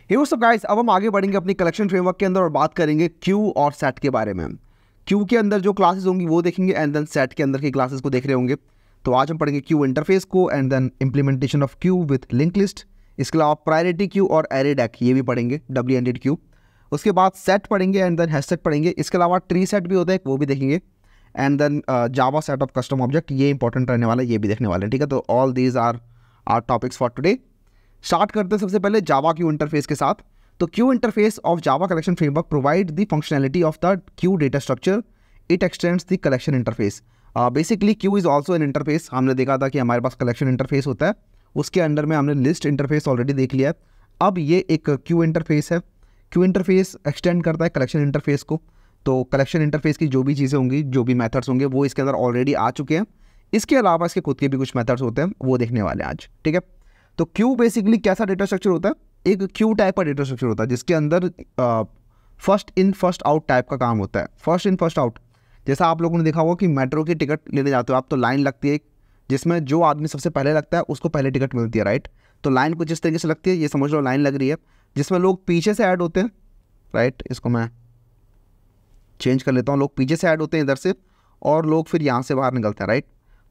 Hey what's up guys, अब हम आगे बढ़ेंगे अपनी कलेक्शन फ्रेमवर्क के अंदर और बात करेंगे क्यू और सेट के बारे में। क्यू के अंदर जो क्लासेस होंगी वो देखेंगे एंड देन सेट के अंदर की क्लासेस को देख रहे होंगे। तो आज हम पढ़ेंगे क्यू इंटरफेस को and then implementation of queue with link list. इसके अलावा प्रायोरिटी क्यू और एरे डेक ये भी पढ़ेंगे, डब्ल्यू एंडेड क्यू। उसके बाद सेट पढ़ेंगे एंड देन हैश सेट पढ़ेंगे। इसके अलावा ट्री सेट भी होता है, वो भी देखेंगे and then Java set of custom object, ये इंपॉर्टेंट रहने वाला है, ये भी देखने वाले हैं। ठीक है, तो all these are topics for today. Start करते हैं सबसे पहले जावा क्यू इंटरफेस के साथ। तो Q interface of Java collection framework provide the functionality of the Q data structure, it extends the collection interface. Basically Q is also an interface. हमने देखा था कि हमारे पास कलेक्शन इंटरफेस होता है, उसके अंडर में हमने लिस्ट इंटरफेस ऑलरेडी देख लिया है। अब ये एक क्यू इंटरफेस है। क्यू इंटरफेस एक्सटेंड करता है कलेक्शन इंटरफेस को। तो कलेक्शन इंटरफेस की जो भी चीज़ें होंगी, जो भी मेथड्स होंगे, वो इसके अंदर ऑलरेडी आ चुके हैं। इसके अलावा इसके खुद के भी कुछ मेथड्स होते हैं, वो देखने वाले हैं आज। ठीक है, तो क्यू बेसिकली कैसा डेटा स्ट्रक्चर होता है? एक क्यू टाइप का डेटा स्ट्रक्चर होता है जिसके अंदर first in first out type का काम होता है। फर्स्ट इन फर्स्ट आउट, जैसा आप लोगों ने देखा होगा कि मेट्रो की टिकट लेने जाते हो आप, तो लाइन लगती है जिसमें जो आदमी सबसे पहले लगता है उसको पहले टिकट मिलती है, राइट। तो लाइन कुछ इस तरीके से लगती है, ये समझ लो लाइन लग रही है, जिसमें लोग पीछे से ऐड होते हैं, राइट। इसको मैं चेंज कर लेता हूँ, लोग पीछे से ऐड होते हैं इधर से और लोग फिर यहाँ से बाहर निकलते हैं, राइट।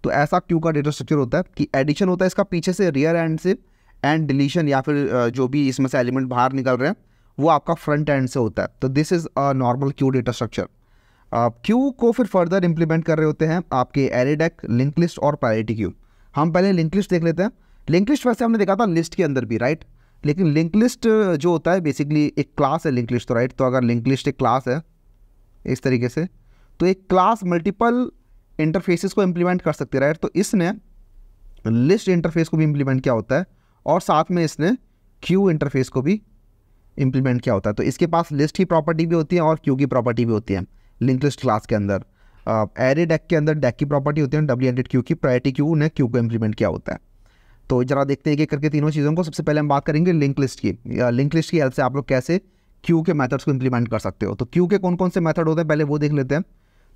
तो ऐसा क्यू का डेटा स्ट्रक्चर होता है कि एडिशन होता है इसका पीछे से रियर एंड से, एंड डिलीशन या फिर जो भी इसमें से एलिमेंट बाहर निकल रहे हैं वो आपका फ्रंट एंड से होता है। तो this is a normal Q data structure. Q को फिर फर्दर इंप्लीमेंट कर रहे होते हैं आपके एरे डेक, लिंक लिस्ट और प्रायोरिटी क्यू। हम पहले लिंक लिस्ट देख लेते हैं। लिंक लिस्ट वैसे हमने देखा था लिस्ट के अंदर भी, राइट। लेकिन लिंक लिस्ट जो होता है बेसिकली एक क्लास है लिंक लिस्ट, तो राइट। तो अगर लिंक लिस्ट एक क्लास है इस तरीके से, तो एक क्लास मल्टीपल इंटरफेसेस को इम्प्लीमेंट कर सकती है, राइट। तो इसने लिस्ट इंटरफेस को भी इम्प्लीमेंट किया होता है और साथ में इसने क्यू इंटरफेस को भी इम्प्लीमेंट किया होता है। तो इसके पास लिस्ट की प्रॉपर्टी भी होती है और क्यू की प्रॉपर्टी भी होती है लिंक लिस्ट क्लास के अंदर। एरे डेक के अंदर डेक की प्रॉपर्टी होती है, डब्ल्यू एंडेड क्यू की। प्रायोरिटी क्यू ने क्यू को इम्प्लीमेंट किया होता है। तो जरा देखते हैं कि करके तीनों चीज़ों को। सबसे पहले हम बात करेंगे लिंक लिस्ट की। लिंक लिस्ट की हेल्प से आप लोग कैसे क्यू के मेथड्स को इम्प्लीमेंट कर सकते हो। तो क्यू के कौन कौन से मेथड होते हैं पहले वो देख लेते हैं।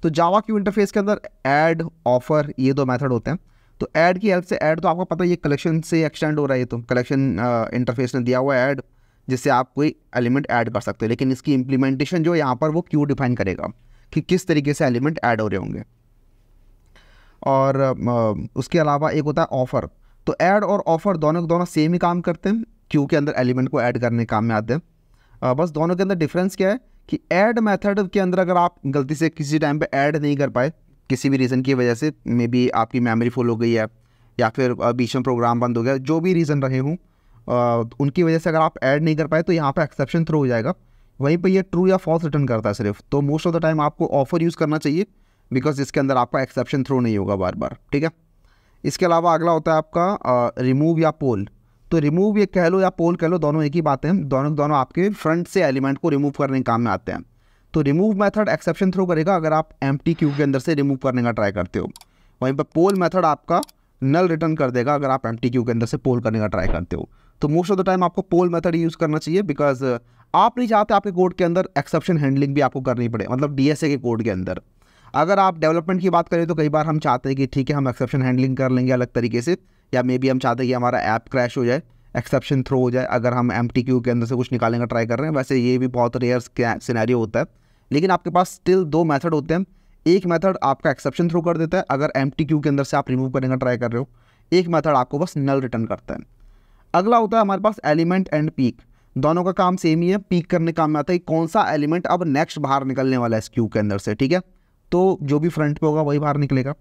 तो जावा क्यू इंटरफेस के अंदर ऐड, ऑफर, ये दो मेथड होते हैं। तो ऐड की हेल्प से, ऐड तो आपको पता है ये कलेक्शन से एक्सटेंड हो रहा है, ये तो कलेक्शन इंटरफेस ने दिया हुआ है ऐड, जिससे आप कोई एलिमेंट ऐड कर सकते हो। लेकिन इसकी इम्प्लीमेंटेशन जो यहाँ पर वो क्यू डिफाइन करेगा कि किस तरीके से एलिमेंट ऐड हो रहे होंगे। और उसके अलावा एक होता है ऑफर। तो ऐड और ऑफर दोनों के दोनों सेम ही काम करते हैं, क्यू के अंदर एलिमेंट को ऐड करने काम में आते हैं। बस दोनों के अंदर डिफरेंस क्या है कि ऐड मेथड के अंदर अगर आप गलती से किसी टाइम पे ऐड नहीं कर पाए, किसी भी रीज़न की वजह से, मे बी आपकी मेमोरी फुल हो गई है या फिर बीच में प्रोग्राम बंद हो गया, जो भी रीज़न रहे हों, उनकी वजह से अगर आप ऐड नहीं कर पाए तो यहाँ पे एक्सेप्शन थ्रो हो जाएगा। वहीं पे ये ट्रू या फॉल्स रिटर्न करता है सिर्फ। तो मोस्ट ऑफ द टाइम आपको ऑफर यूज़ करना चाहिए, बिकॉज इसके अंदर आपका एक्सेप्शन थ्रो नहीं होगा बार बार। ठीक है, इसके अलावा अगला होता है आपका रिमूव या पोल। तो रिमूव ये कह लो या पोल कह लो, दोनों एक ही बात है। दोनों आपके फ्रंट से एलिमेंट को रिमूव करने के काम में आते हैं। तो रिमूव मेथड एक्सेप्शन थ्रो करेगा अगर आप एम्प्टी क्यू के अंदर से रिमूव करने का ट्राई करते हो। वहीं पर पोल मेथड आपका नल रिटर्न कर देगा अगर आप एम्प्टी क्यू के अंदर से पोल करने का ट्राई करते हो। तो मोस्ट ऑफ द टाइम आपको पोल मेथड यूज़ करना चाहिए, बिकॉज आप नहीं चाहते आपके कोड के अंदर एक्सेप्शन हैंडलिंग भी आपको करनी पड़े, मतलब डीएसए के कोड के अंदर। अगर आप डेवलपमेंट की बात करें तो कई बार हम चाहते हैं कि ठीक है हम एक्सेप्शन हैंडलिंग कर लेंगे अलग तरीके से, या मे बी हम चाहते हैं कि हमारा ऐप क्रैश हो जाए, एक्सेप्शन थ्रो हो जाए अगर हम एम्प्टी क्यू के अंदर से कुछ निकालने का ट्राई कर रहे हैं। वैसे ये भी बहुत रेयर सिनेरियो होता है, लेकिन आपके पास स्टिल दो मेथड होते हैं। एक मेथड आपका एक्सेप्शन थ्रो कर देता है अगर एम्प्टी क्यू के अंदर से आप रिमूव करने का ट्राई कर रहे हो, एक मेथड आपको बस नल रिटर्न करता है। अगला होता है हमारे पास एलिमेंट एंड पीक। दोनों का काम सेम ही है, पीक करने काम में आता है कौन सा एलिमेंट अब नेक्स्ट बाहर निकलने वाला है इस क्यू के अंदर से। ठीक है, तो जो भी फ्रंट पे होगा वही बाहर निकलेगा।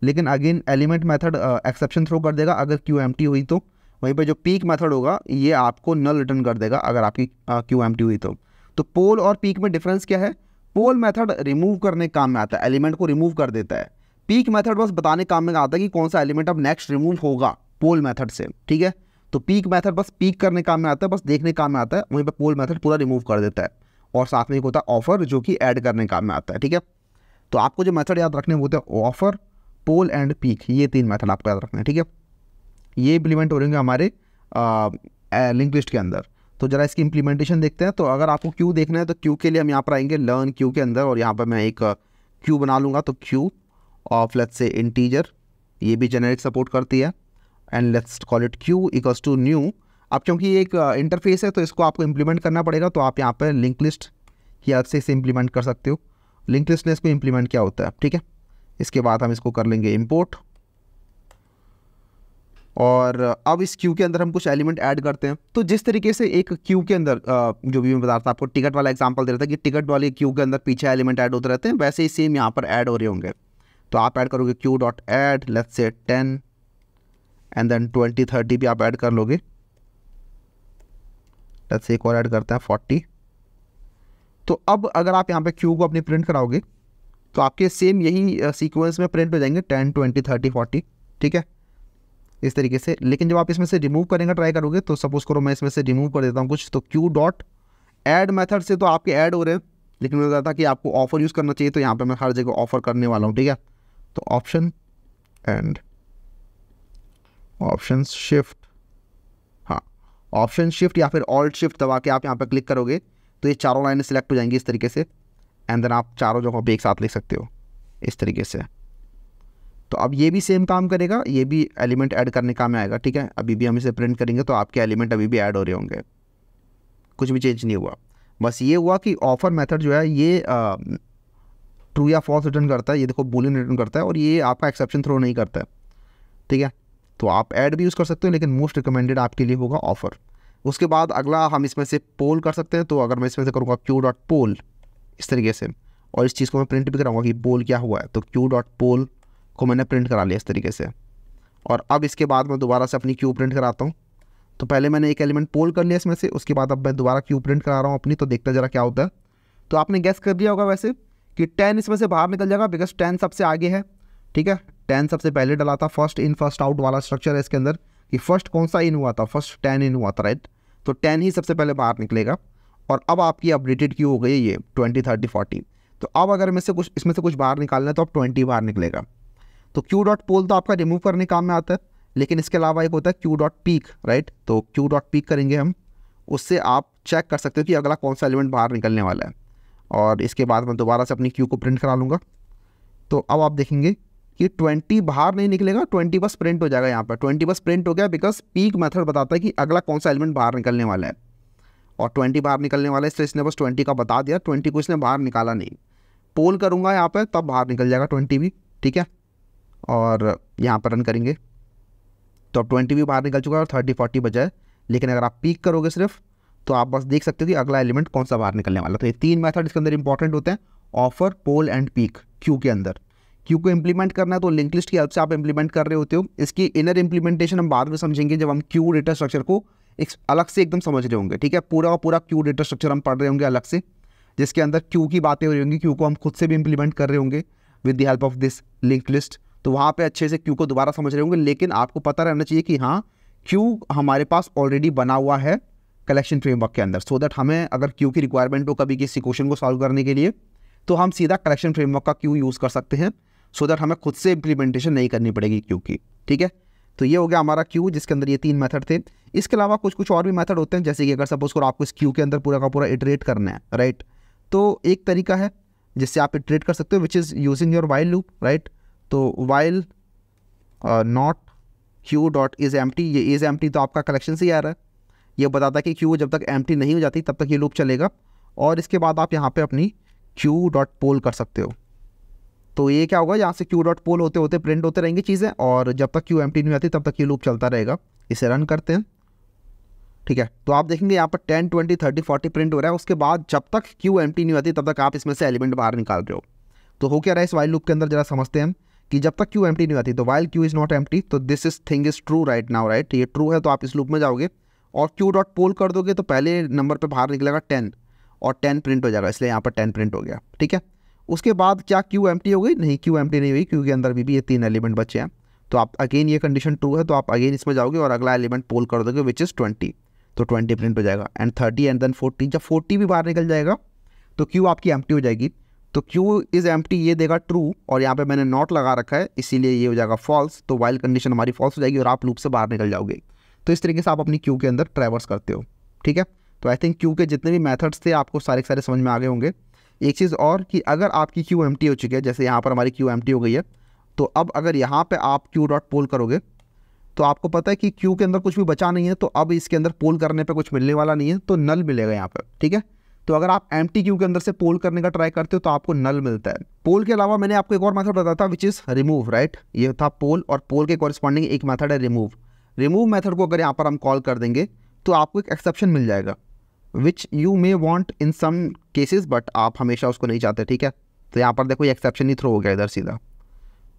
लेकिन again element method exception throw कर देगा अगर क्यू एम्प्टी हुई तो। वहीं पे जो पीक मेथड होगा ये आपको नल रिटर्न कर देगा अगर आपकी क्यू एम्प्टी हुई तो। तो पोल और पीक में डिफरेंस क्या है? पोल मेथड रिमूव करने काम में आता है, एलिमेंट को रिमूव कर देता है। पीक मेथड बस बताने काम में आता है कि कौन सा एलिमेंट अब नेक्स्ट रिमूव होगा पोल मेथड से। ठीक है, तो पीक मेथड बस पीक करने काम में आता है, बस देखने काम में आता है। वहीं पर पोल मेथड पूरा रिमूव कर देता है। और साथ में एक होता है ऑफर जो कि ऐड करने काम में आता है। ठीक है, तो आपको जो मेथड याद रखने होते हैं ऑफर, पोल एंड पीक, ये तीन मेथड आपको याद रखने हैं। ठीक है, ये इम्प्लीमेंट हो रहेंगे हमारे लिंक लिस्ट के अंदर। तो जरा इसकी इम्प्लीमेंटेशन देखते हैं। तो अगर आपको क्यू देखना है तो क्यू के लिए हम यहाँ पर आएंगे लर्न क्यू के अंदर, और यहाँ पर मैं एक क्यू बना लूँगा। तो queue of let's say integer, ये भी जेनेरिक सपोर्ट करती है, and let's call it queue equals to new. अब क्योंकि ये एक इंटरफेस है तो इसको आपको इम्प्लीमेंट करना पड़ेगा, तो आप यहाँ पर लिंक लिस्ट की हेल्प से इसे इम्प्लीमेंट कर सकते हो। लिंक लिस्ट ने इसको इम्प्लीमेंट किया होता है, ठीक है। इसके बाद हम इसको कर लेंगे इम्पोर्ट, और अब इस क्यू के अंदर हम कुछ एलिमेंट ऐड करते हैं। तो जिस तरीके से एक क्यू के अंदर जो भी मैं बता रहा था आपको, टिकट वाला एग्जांपल दे रहा था कि टिकट वाले क्यू के अंदर पीछे एलिमेंट ऐड होते रहते हैं, वैसे ही सेम यहाँ पर ऐड हो रहे होंगे। तो आप ऐड करोगे Q dot add, let's say 10 and then 20 30 भी आप ऐड कर लोगे। लेट्स से एक और ऐड करते हैं 40। तो अब अगर आप यहाँ पे क्यू को अपनी प्रिंट कराओगे तो आपके सेम यही सीक्वेंस में प्रिंट हो जाएंगे 10 20 30 40, ठीक है, इस तरीके से। लेकिन जब आप इसमें से रिमूव करने का ट्राई करोगे, तो सपोज करो मैं इसमें से रिमूव कर देता हूँ कुछ, तो क्यू डॉट ऐड मेथड से तो आपके ऐड हो रहे हैं, लेकिन मैं बताता कि आपको ऑफर यूज़ करना चाहिए, तो यहाँ पे मैं हर जगह ऑफर करने वाला हूँ, ठीक है। तो ऑप्शन एंड ऑप्शन शिफ्ट, हाँ ऑप्शन शिफ्ट या फिर ऑल्ट शिफ्ट दबा के आप यहाँ पर क्लिक करोगे तो ये चारों लाइनें सिलेक्ट हो जाएंगी इस तरीके से, एंड देन आप चारों जगहों पे एक साथ लिख सकते हो इस तरीके से। तो अब ये भी सेम काम करेगा, ये भी एलिमेंट ऐड करने काम में आएगा, ठीक है। अभी भी हम इसे प्रिंट करेंगे तो आपके एलिमेंट अभी भी ऐड हो रहे होंगे, कुछ भी चेंज नहीं हुआ। बस ये हुआ कि ऑफर मेथड जो है ये ट्रू या फॉल्स रिटर्न करता है, ये देखो बूलियन रिटर्न करता है, और ये आपका एक्सेप्शन थ्रो नहीं करता है, ठीक है। तो आप ऐड भी यूज़ कर सकते हो, लेकिन मोस्ट रिकमेंडेड आपके लिए होगा ऑफर। उसके बाद अगला हम इसमें से पोल कर सकते हैं। तो अगर मैं इसमें से करूँगा क्यू डॉट पोल इस तरीके से, और इस चीज़ को मैं प्रिंट भी कराऊंगा कि पोल क्या हुआ है, तो क्यू डॉट पोल को मैंने प्रिंट करा लिया इस तरीके से। और अब इसके बाद मैं दोबारा से अपनी क्यू प्रिंट कराता हूँ। तो पहले मैंने एक एलिमेंट पोल कर लिया इसमें से, उसके बाद अब मैं दोबारा क्यू प्रिंट करा रहा हूँ अपनी, तो देखते ज़रा क्या होता है। तो आपने गैस कर दिया होगा वैसे कि 10 इसमें से बाहर निकल जाएगा, बिकॉज 10 सबसे आगे है, ठीक है। 10 सबसे पहले डला था, फर्स्ट इन फर्स्ट आउट वाला स्ट्रक्चर है इसके अंदर, कि फर्स्ट कौन सा इन हुआ था, फर्स्ट 10 इन हुआ था, राइट। तो 10 ही सबसे पहले बाहर निकलेगा। और अब आपकी अपडेटेड क्यू हो गई ये 20 30 40। तो अब अगर इसमें से कुछ बाहर निकालना है तो अब 20 बाहर निकलेगा। तो क्यू डॉट पोल तो आपका रिमूव करने काम में आता है, लेकिन इसके अलावा एक होता है क्यू डॉट पीक, राइट। तो क्यू डॉट पीक करेंगे हम, उससे आप चेक कर सकते हो कि अगला कौन सा एलिमेंट बाहर निकलने वाला है। और इसके बाद मैं दोबारा से अपनी क्यू को प्रिंट करा लूँगा। तो अब आप देखेंगे कि 20 बाहर नहीं निकलेगा, 20 बस प्रिंट हो जाएगा। यहाँ पर 20 बस प्रिंट हो गया, बिकॉज पीक मेथड बताता है कि अगला कौन सा एलिमेंट बाहर निकलने वाला है, और 20 बाहर निकलने वाला है, इसलिए इसने बस 20 का बता दिया, 20 को इसने बाहर निकाला नहीं। पोल करूँगा यहाँ पर तब बाहर निकल जाएगा 20 भी, ठीक है। और यहाँ पर रन करेंगे तो अब 20 भी बाहर निकल चुका है और 30 40 बचा है। लेकिन अगर आप पीक करोगे सिर्फ, तो आप बस देख सकते हो कि अगला एलिमेंट कौन सा बाहर निकलने वाला। तो ये 3 मेथड इसके अंदर इंपॉर्टेंट होते हैं, offer, poll and peek queue के अंदर। क्यू को इंप्लीमेंट करना है तो लिंक लिस्ट की हेल्प से आप इंप्लीमेंट कर रहे होते हो। इसकी इनर इंप्लीमेंटेशन हम बाद में समझेंगे जब हम क्यू डेटा स्ट्रक्चर को एक अलग से एकदम समझ रहे होंगे, ठीक है। पूरा का पूरा क्यू डेटा स्ट्रक्चर हम पढ़ रहे होंगे अलग से, जिसके अंदर क्यू की बातें हो रही होंगी, क्यू को हम खुद से भी इंप्लीमेंट कर रहे होंगे with the help of this link list. तो वहाँ पे अच्छे से क्यू को दोबारा समझ रहे होंगे, लेकिन आपको पता रहना चाहिए कि हाँ क्यू हमारे पास ऑलरेडी बना हुआ है कलेक्शन फ्रेमवर्क के अंदर, सो दैट हमें अगर क्यू की रिक्वायरमेंट हो कभी किसी क्वेश्चन को सॉल्व करने के लिए, तो हम सीधा कलेक्शन फ्रेमवर्क का क्यू यूज़ कर सकते हैं, सो दैट हमें खुद से इंप्लीमेंटेशन नहीं करनी पड़ेगी क्यू की, ठीक है। तो ये हो गया हमारा क्यू, जिसके अंदर ये 3 मेथड थे। इसके अलावा कुछ और भी मेथड होते हैं, जैसे कि अगर सपोज करो आपको इस क्यू के अंदर पूरा का पूरा इटरेट करना है, राइट। तो एक तरीका है जिससे आप इटरेट कर सकते हो, which is using your while loop, right. तो while not Q dot is empty, ये इज़ एम्प्टी तो आपका कलेक्शन से ही आ रहा है, ये बताता है कि क्यू जब तक एम्प्टी नहीं हो जाती तब तक ये लूप चलेगा। और इसके बाद आप यहाँ पे अपनी क्यू डॉट पोल कर सकते हो। तो ये क्या होगा, यहाँ से क्यू डॉट पोल होते होते प्रिंट होते रहेंगी चीज़ें, और जब तक क्यू एम्प्टी नहीं आती तब तक ये लूप चलता रहेगा। इसे रन करते हैं, ठीक है। तो आप देखेंगे यहाँ पर 10 20 30 40 प्रिंट हो रहा है। उसके बाद जब तक क्यू एम्प्टी नहीं आती तब तक आप इसमें से एलिमेंट बाहर निकाल रहे हो। तो हो क्या रहा है इस वाइल लूप के अंदर, जरा समझते हैं हम कि जब तक क्यू एम्प्टी नहीं आती, तो while Q is not empty, तो this is thing is true right now, right. ये ट्रू है तो आप इस लूप में जाओगे और क्यू डॉट पोल कर दोगे, तो पहले नंबर पे बाहर निकलेगा 10 और 10 प्रिंट हो जाएगा, इसलिए यहाँ पर 10 प्रिंट हो गया, ठीक है। उसके बाद क्या क्यू एम्प्टी हो गई? नहीं, क्यू एम्प्टी नहीं हुई, क्यू के अंदर भी ये 3 एलिमेंट बचे हैं। तो आप अगेन ये कंडीशन ट्रू है, तो आप अगेन इसमें जाओगे और अगला एलिमेंट पोल कर दोगे विच इज़ 20, तो 20 प्रिंट हो जाएगा, एंड 30 एंड देन 40। जब 40 भी बाहर निकल जाएगा तो क्यू आपकी एम्प्टी हो जाएगी। तो क्यू इज़ एम्प्टी ये देगा ट्रू, और यहाँ पे मैंने नॉट लगा रखा है इसीलिए ये हो जाएगा फॉल्स। तो वाइल कंडीशन हमारी फॉल्स हो जाएगी और आप लूप से बाहर निकल जाओगे। तो इस तरीके से आप अपनी क्यू के अंदर ट्रैवर्स करते हो, ठीक है। तो आई थिंक क्यू के जितने भी मेथड्स थे आपको सारे के सारे समझ में आ गए होंगे। एक चीज़ और कि अगर आपकी क्यू एम्प्टी हो चुकी है, जैसे यहाँ पर हमारी क्यू एम्प्टी हो गई है, तो अब अगर यहाँ पे आप क्यू डॉट पोल करोगे तो आपको पता है कि क्यू के अंदर कुछ भी बचा नहीं है, तो अब इसके अंदर पोल करने पे कुछ मिलने वाला नहीं है, तो नल मिलेगा यहाँ पर, ठीक है। तो अगर आप एम्प्टी क्यू के अंदर से पोल करने का ट्राई करते हो तो आपको नल मिलता है। पोल के अलावा मैंने आपको एक और मेथड बताया था विच इज़ रिमूव, राइट। ये था पोल, और पोल के कॉरस्पॉन्डिंग एक मेथड है रिमूव। रिमूव मेथड को अगर यहाँ पर हम कॉल कर देंगे तो आपको एक एक्सेप्शन मिल जाएगा which you may want in some cases, but आप हमेशा उसको नहीं चाहते, ठीक है। तो यहाँ पर देखो ये एक्सेप्शन ही थ्रो हो गया इधर सीधा।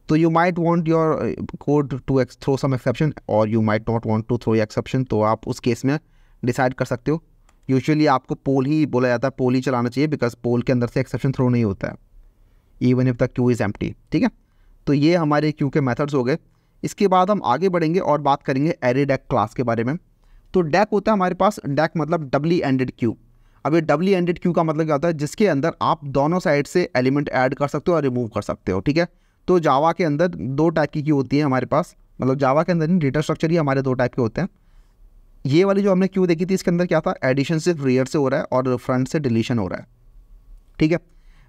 तो you might want your code to throw some exception और you might not want to throw exception, तो आप उस केस में डिसाइड कर सकते हो। यूजुअली आपको पोल ही बोला जाता है, पोल ही चलाना चाहिए, बिकॉज पोल के अंदर से एक्सेप्शन थ्रो नहीं होता है even if the Q is empty, ठीक है। तो ये हमारे क्यू के मेथड्स हो गए। इसके बाद हम आगे बढ़ेंगे और बात करेंगे एरे डेक क्लास के बारे में। तो डेक होता है हमारे पास, डेक मतलब डबली एंडेड क्यू। अब ये डबली एंडेड क्यू का मतलब क्या होता है, जिसके अंदर आप दोनों साइड से एलिमेंट ऐड कर सकते हो और रिमूव कर सकते हो, ठीक है। तो जावा के अंदर दो टाइप की क्यू होती है हमारे पास, मतलब जावा के अंदर डेटा स्ट्रक्चर ही हमारे दो टाइप के होते हैं। ये वाली जो हमने क्यू देखी थी इसके अंदर क्या था, एडिशन सिर्फ रियर से हो रहा है और फ्रंट से डिलीशन हो रहा है, ठीक है।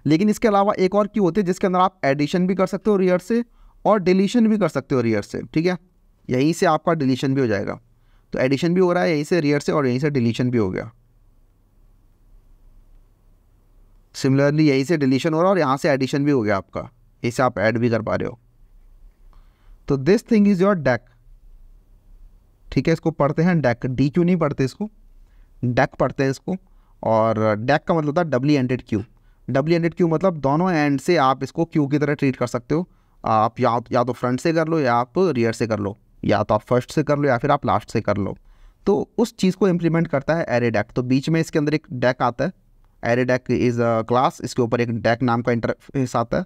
लेकिन इसके अलावा एक और क्यू होती है जिसके अंदर आप एडिशन भी कर सकते हो रियर से और डिलीशन भी कर सकते हो रियर से, ठीक है। यहीं से आपका डिलीशन भी हो जाएगा। तो एडिशन भी हो रहा है यहीं से रियर से और यहीं से डिलीशन भी हो गया। सिमिलरली यहीं से डिलीशन हो रहा है और यहाँ से एडिशन भी हो गया आपका, इसे आप ऐड भी कर पा रहे हो। तो this thing is your deck, ठीक है। इसको पढ़ते हैं डेक, डी क्यू नहीं पढ़ते इसको, डेक पढ़ते हैं इसको। और डेक का मतलब होता है डबली एंडेड क्यू। डबली एंडेड क्यू मतलब दोनों एंड से आप इसको क्यू की तरह ट्रीट कर सकते हो। आप या तो फ्रंट से कर लो या आप रियर से कर लो, या तो आप फर्स्ट से कर लो या फिर आप लास्ट से कर लो। तो उस चीज़ को इम्प्लीमेंट करता है एरे डेक। तो बीच में इसके अंदर एक डेक आता है, array deque is a class, इसके ऊपर एक डेक नाम का इंटरफेस आता है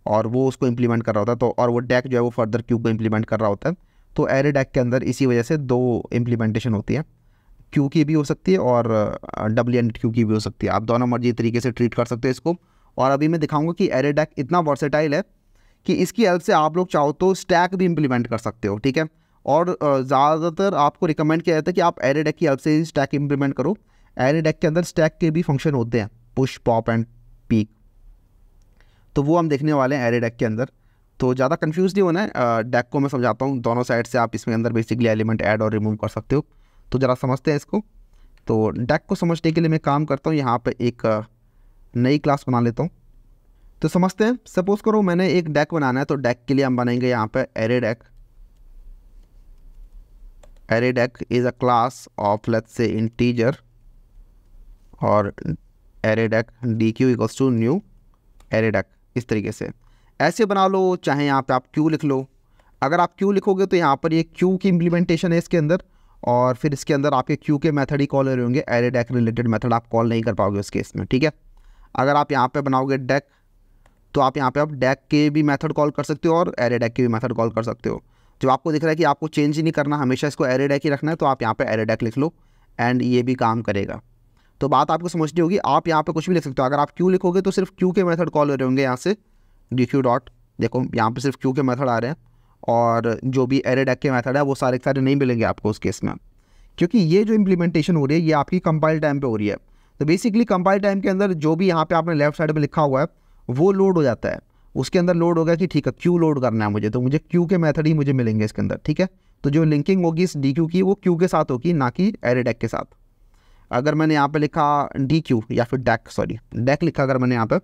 और वो उसको इम्प्लीमेंट कर रहा होता है। तो और वो डेक जो है वो फर्दर क्यू को इम्प्लीमेंट कर रहा होता है। तो एरे डेक के अंदर इसी वजह से दो इम्प्लीमेंटेशन होती है, क्यू की भी हो सकती है और डबली एंडेड क्यू की भी हो सकती है। आप दोनों मर्जी तरीके से ट्रीट कर सकते हो इसको। और अभी मैं दिखाऊंगा कि एरे डेक इतना वर्सेटाइल है कि इसकी हेल्प से आप लोग चाहो तो स्टैक भी इम्प्लीमेंट कर सकते हो, ठीक है। और ज़्यादातर आपको रिकमेंड किया जाता है कि आप एरे डेक की हेल्प से स्टैक इम्प्लीमेंट करो। एरे डेक के अंदर स्टैक के भी फंक्शन होते हैं, पुश, पॉप एंड पीक, तो वो हम देखने वाले हैं एरे डेक के अंदर। तो ज़्यादा कंफ्यूज नहीं होना है, डेक को मैं समझाता हूँ। दोनों साइड से आप इसमें अंदर बेसिकली एलिमेंट ऐड और रिमूव कर सकते हो। तो ज़रा समझते हैं इसको। तो डेक को समझने के लिए मैं काम करता हूँ, यहाँ पे एक नई क्लास बना लेता हूँ। तो समझते हैं, सपोज करो मैंने एक डेक बनाना है, तो डेक के लिए हम बनाएंगे यहाँ पे array deque. Array deque is a class of let's say integer, और array deque D Q equals to new array deque. इस तरीके से ऐसे बना लो, चाहे यहाँ पे आप क्यू लिख लो। अगर आप क्यू लिखोगे तो यहाँ पर ये क्यू की इम्प्लीमेंटेशन है इसके अंदर, और फिर इसके अंदर आपके क्यू के मेथड ही कॉल हो रहे होंगे, एरे डेक रिलेटेड मेथड आप कॉल नहीं कर पाओगे उस केस में, ठीक है। अगर आप यहाँ पे बनाओगे डेक, तो आप यहाँ पे आप डेक के भी मेथड कॉल कर सकते हो और एरे डेक के भी मेथड कॉल कर सकते हो। जब आपको दिख रहा है कि आपको चेंज ही नहीं करना, हमेशा इसको एरे डेक ही रखना है, तो आप यहाँ पे एरे डेक लिख लो एंड ये भी काम करेगा। तो बात आपको समझनी होगी, आप यहाँ पे कुछ भी लिख सकते हो। अगर आप क्यू लिखोगे तो सिर्फ क्यू के मेथड कॉल हो रहे होंगे यहाँ से, डी क्यू डॉट, देखो यहाँ पे सिर्फ क्यू के मेथड आ रहे हैं, और जो भी एरे डेक के मेथड है वो सारे सारे नहीं मिलेंगे आपको उस केस में, क्योंकि ये जो इम्प्लीमेंटेशन हो रही है ये आपकी कंपाइल टाइम पे हो रही है। तो बेसिकली कंपाइल टाइम के अंदर जो भी यहाँ पे आपने लेफ्ट साइड में लिखा हुआ है वो लोड हो जाता है। उसके अंदर लोड हो गया कि ठीक है क्यू लोड करना है मुझे, तो मुझे क्यू के मेथड ही मुझे मिलेंगे इसके अंदर, ठीक है। तो जो लिंकिंग होगी इस डी क्यू की वो क्यू के साथ होगी, ना कि एरे डेक के साथ। अगर मैंने यहाँ पे लिखा डी क्यू या फिर डेक, सॉरी डेक लिखा अगर मैंने यहाँ पे,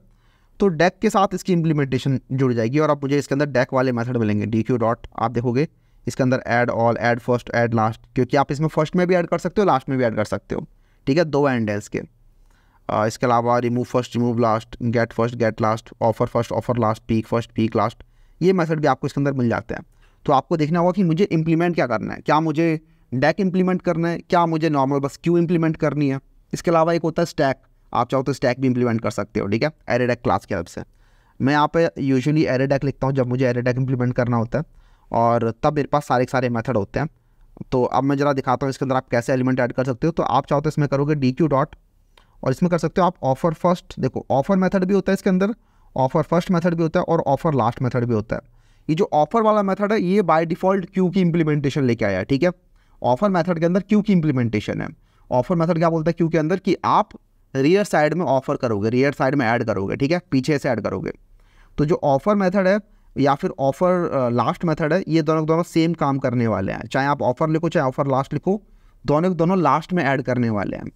तो डेक के साथ इसकी इम्प्लीमेंटेशन जुड़ जाएगी और अब मुझे इसके अंदर डेक वाले मेथड मिलेंगे। डी क्यू डॉट, आप देखोगे इसके अंदर add all, add first, add last, क्योंकि आप इसमें फर्स्ट में भी ऐड कर सकते हो, लास्ट में भी ऐड कर सकते हो, ठीक है। दो एंड है इसके। इसके अलावा remove first, remove last, get first, get last, offer first, offer last, peek first, peek last, ये मेथड भी आपको इसके अंदर मिल जाते हैं। तो आपको देखना होगा कि मुझे इंप्लीमेंट क्या करना है, क्या मुझे डेक इंप्लीमेंट करना है, क्या मुझे नॉर्मल बस क्यू इंप्लीमेंट करनी है। इसके अलावा एक होता है स्टैक, आप चाहो तो स्टैक भी इंप्लीमेंट कर सकते हो, ठीक है, एरे डेक क्लास की हेल्प से। मैं यहाँ पे यूजुअली एरे डेक लिखता हूँ जब मुझे एरे डेक इंप्लीमेंट करना होता है, और तब मेरे पास सारे मेथड होते हैं। तो अब मैं ज़रा दिखाता हूँ इसके अंदर आप कैसे एलिमेंट ऐड कर सकते हो। तो आप चाहो तो इसमें करोगे डी क्यू डॉट, और इसमें कर सकते हो आप ऑफर फर्स्ट, देखो ऑफर मेथड भी होता है इसके अंदर, ऑफर फर्स्ट मेथड भी होता है और ऑफर लास्ट मेथड भी होता है। ये जो ऑफर वाला मेथड है ये बाय डिफ़ॉल्ट क्यू की इंप्लीमेंटेशन लेके आया है, ठीक है। ऑफर मेथड के अंदर क्यू की इंप्लीमेंटेशन है। ऑफर मेथड क्या बोलता है क्यू के अंदर कि आप रियर साइड में ऑफर करोगे, रियर साइड में ऐड करोगे, ठीक है, पीछे से ऐड करोगे। तो जो ऑफर मेथड है या फिर ऑफर लास्ट मेथड है, ये दोनों दोनों सेम काम करने वाले हैं। चाहे आप ऑफर लिखो चाहे ऑफर लास्ट लिखो, दोनों के दोनों लास्ट में ऐड करने वाले हैं।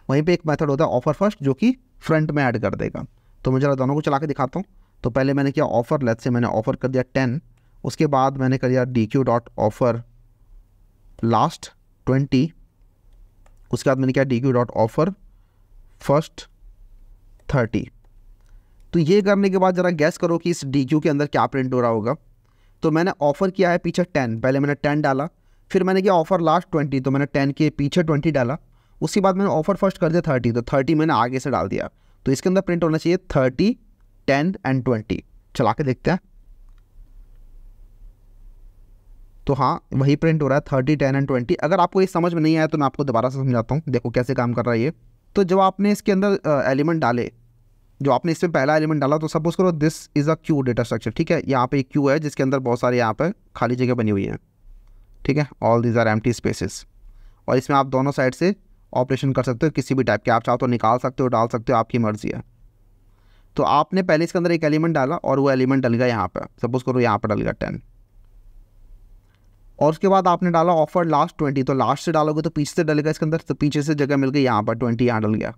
वहीं पे एक मेथड होता है ऑफर फर्स्ट जो कि फ्रंट में ऐड कर देगा। तो मैं जरा दोनों को चला के दिखाता हूँ। तो पहले मैंने किया ऑफर, लेट्स से मैंने ऑफर कर दिया 10, उसके बाद मैंने कर दिया DQ डॉट ऑफर लास्ट 20, उसके बाद मैंने किया DQ डॉट ऑफर फर्स्ट 30। तो ये करने के बाद ज़रा गैस करो कि इस DQ के अंदर क्या प्रिंट हो रहा होगा। तो मैंने ऑफ़र किया है पीछे 10, पहले मैंने 10 डाला, फिर मैंने किया ऑफ़र लास्ट 20, तो मैंने 10 के पीछे 20 डाला, उसके बाद मैंने ऑफ़र फर्स्ट कर दिया 30, तो 30 मैंने आगे से डाल दिया। तो इसके अंदर प्रिंट होना चाहिए 30, 10 एंड 20। चला के देखते हैं। तो हाँ, वही प्रिंट हो रहा है 30, 10 एंड 20। अगर आपको ये समझ में नहीं आया तो मैं आपको दोबारा से समझाता हूँ, देखो कैसे काम कर रहा है ये। तो जब आपने इसके अंदर एलिमेंट डाले, जो आपने इसमें पहला एलिमेंट डाला, तो सपोज करो this is a Q data structure, ठीक है। यहाँ पे एक क्यू है जिसके अंदर बहुत सारे यहाँ पे खाली जगह बनी हुई है, ठीक है। All these are empty spaces, और इसमें आप दोनों साइड से ऑपरेशन कर सकते हो किसी भी टाइप के। आप चाहो तो निकाल सकते हो, डाल सकते हो, आपकी मर्जी है। तो आपने पहले इसके अंदर एक एलिमेंट डाला और वो एलिमेंट डल गया यहाँ पर, सपोज करो यहाँ पर डल गया 10, और उसके बाद आपने डाला ऑफर लास्ट 20, तो लास्ट से डालोगे तो पीछे से डलेगा इसके अंदर, तो पीछे से जगह मिल गई यहाँ पर 20, यहाँ डल गया,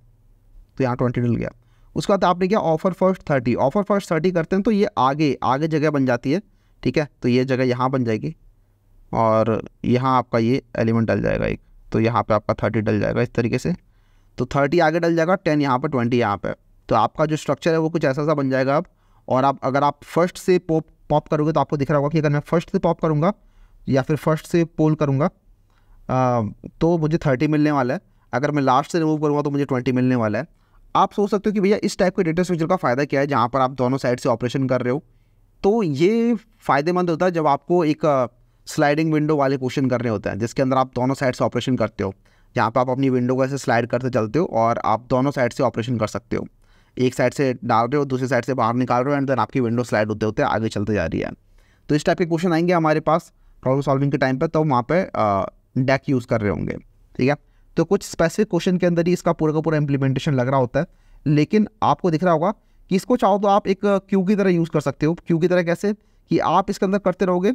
तो यहाँ 20 डल गया। उसके बाद आपने किया ऑफर फर्स्ट 30, ऑफर फर्स्ट 30 करते हैं तो ये आगे जगह बन जाती है, ठीक है। तो ये जगह यहाँ बन जाएगी और यहाँ आपका ये एलिमेंट डल जाएगा एक, तो यहाँ पे आपका 30 डल जाएगा इस तरीके से। तो 30 आगे डल जाएगा, 10 यहाँ पर, 20 यहाँ पे। तो आपका जो स्ट्रक्चर है वो कुछ ऐसा सा बन जाएगा अब। और आप अगर आप फर्स्ट से पॉप करोगे तो आपको दिख रहा होगा कि अगर मैं फर्स्ट से पॉप करूँगा या फिर फर्स्ट से पोल करूँगा तो मुझे 30 मिलने वाला है। अगर मैं लास्ट से रिमूव करूँगा तो मुझे 20 मिलने वाला है। आप सोच सकते हो कि भैया इस टाइप के डेटा स्ट्रक्चर का फ़ायदा क्या है जहाँ पर आप दोनों साइड से ऑपरेशन कर रहे हो। तो ये फ़ायदेमंद होता है जब आपको एक स्लाइडिंग विंडो वाले क्वेश्चन करने होते हैं जिसके अंदर आप दोनों साइड से ऑपरेशन करते हो, जहाँ पर आप अपनी विंडो को ऐसे स्लाइड करते चलते हो और आप दोनों साइड से ऑपरेशन कर सकते हो। एक साइड से डाल रहे हो, दूसरी साइड से बाहर निकाल रहे हो, एंड देन आपकी विंडो स्लाइड होते होते आगे चलते जा रही है। तो इस टाइप के क्वेश्चन आएंगे हमारे पास प्रॉब्लम सॉल्विंग के टाइम पर, तो वहाँ पर डेक यूज़ कर रहे होंगे, ठीक है। तो कुछ स्पेसिफिक क्वेश्चन के अंदर ही इसका पूरा का पूरा इंप्लीमेंटेशन लग रहा होता है, लेकिन आपको दिख रहा होगा कि इसको चाहो तो आप एक क्यू की तरह यूज़ कर सकते हो। क्यू की तरह कैसे कि आप इसके अंदर करते रहोगे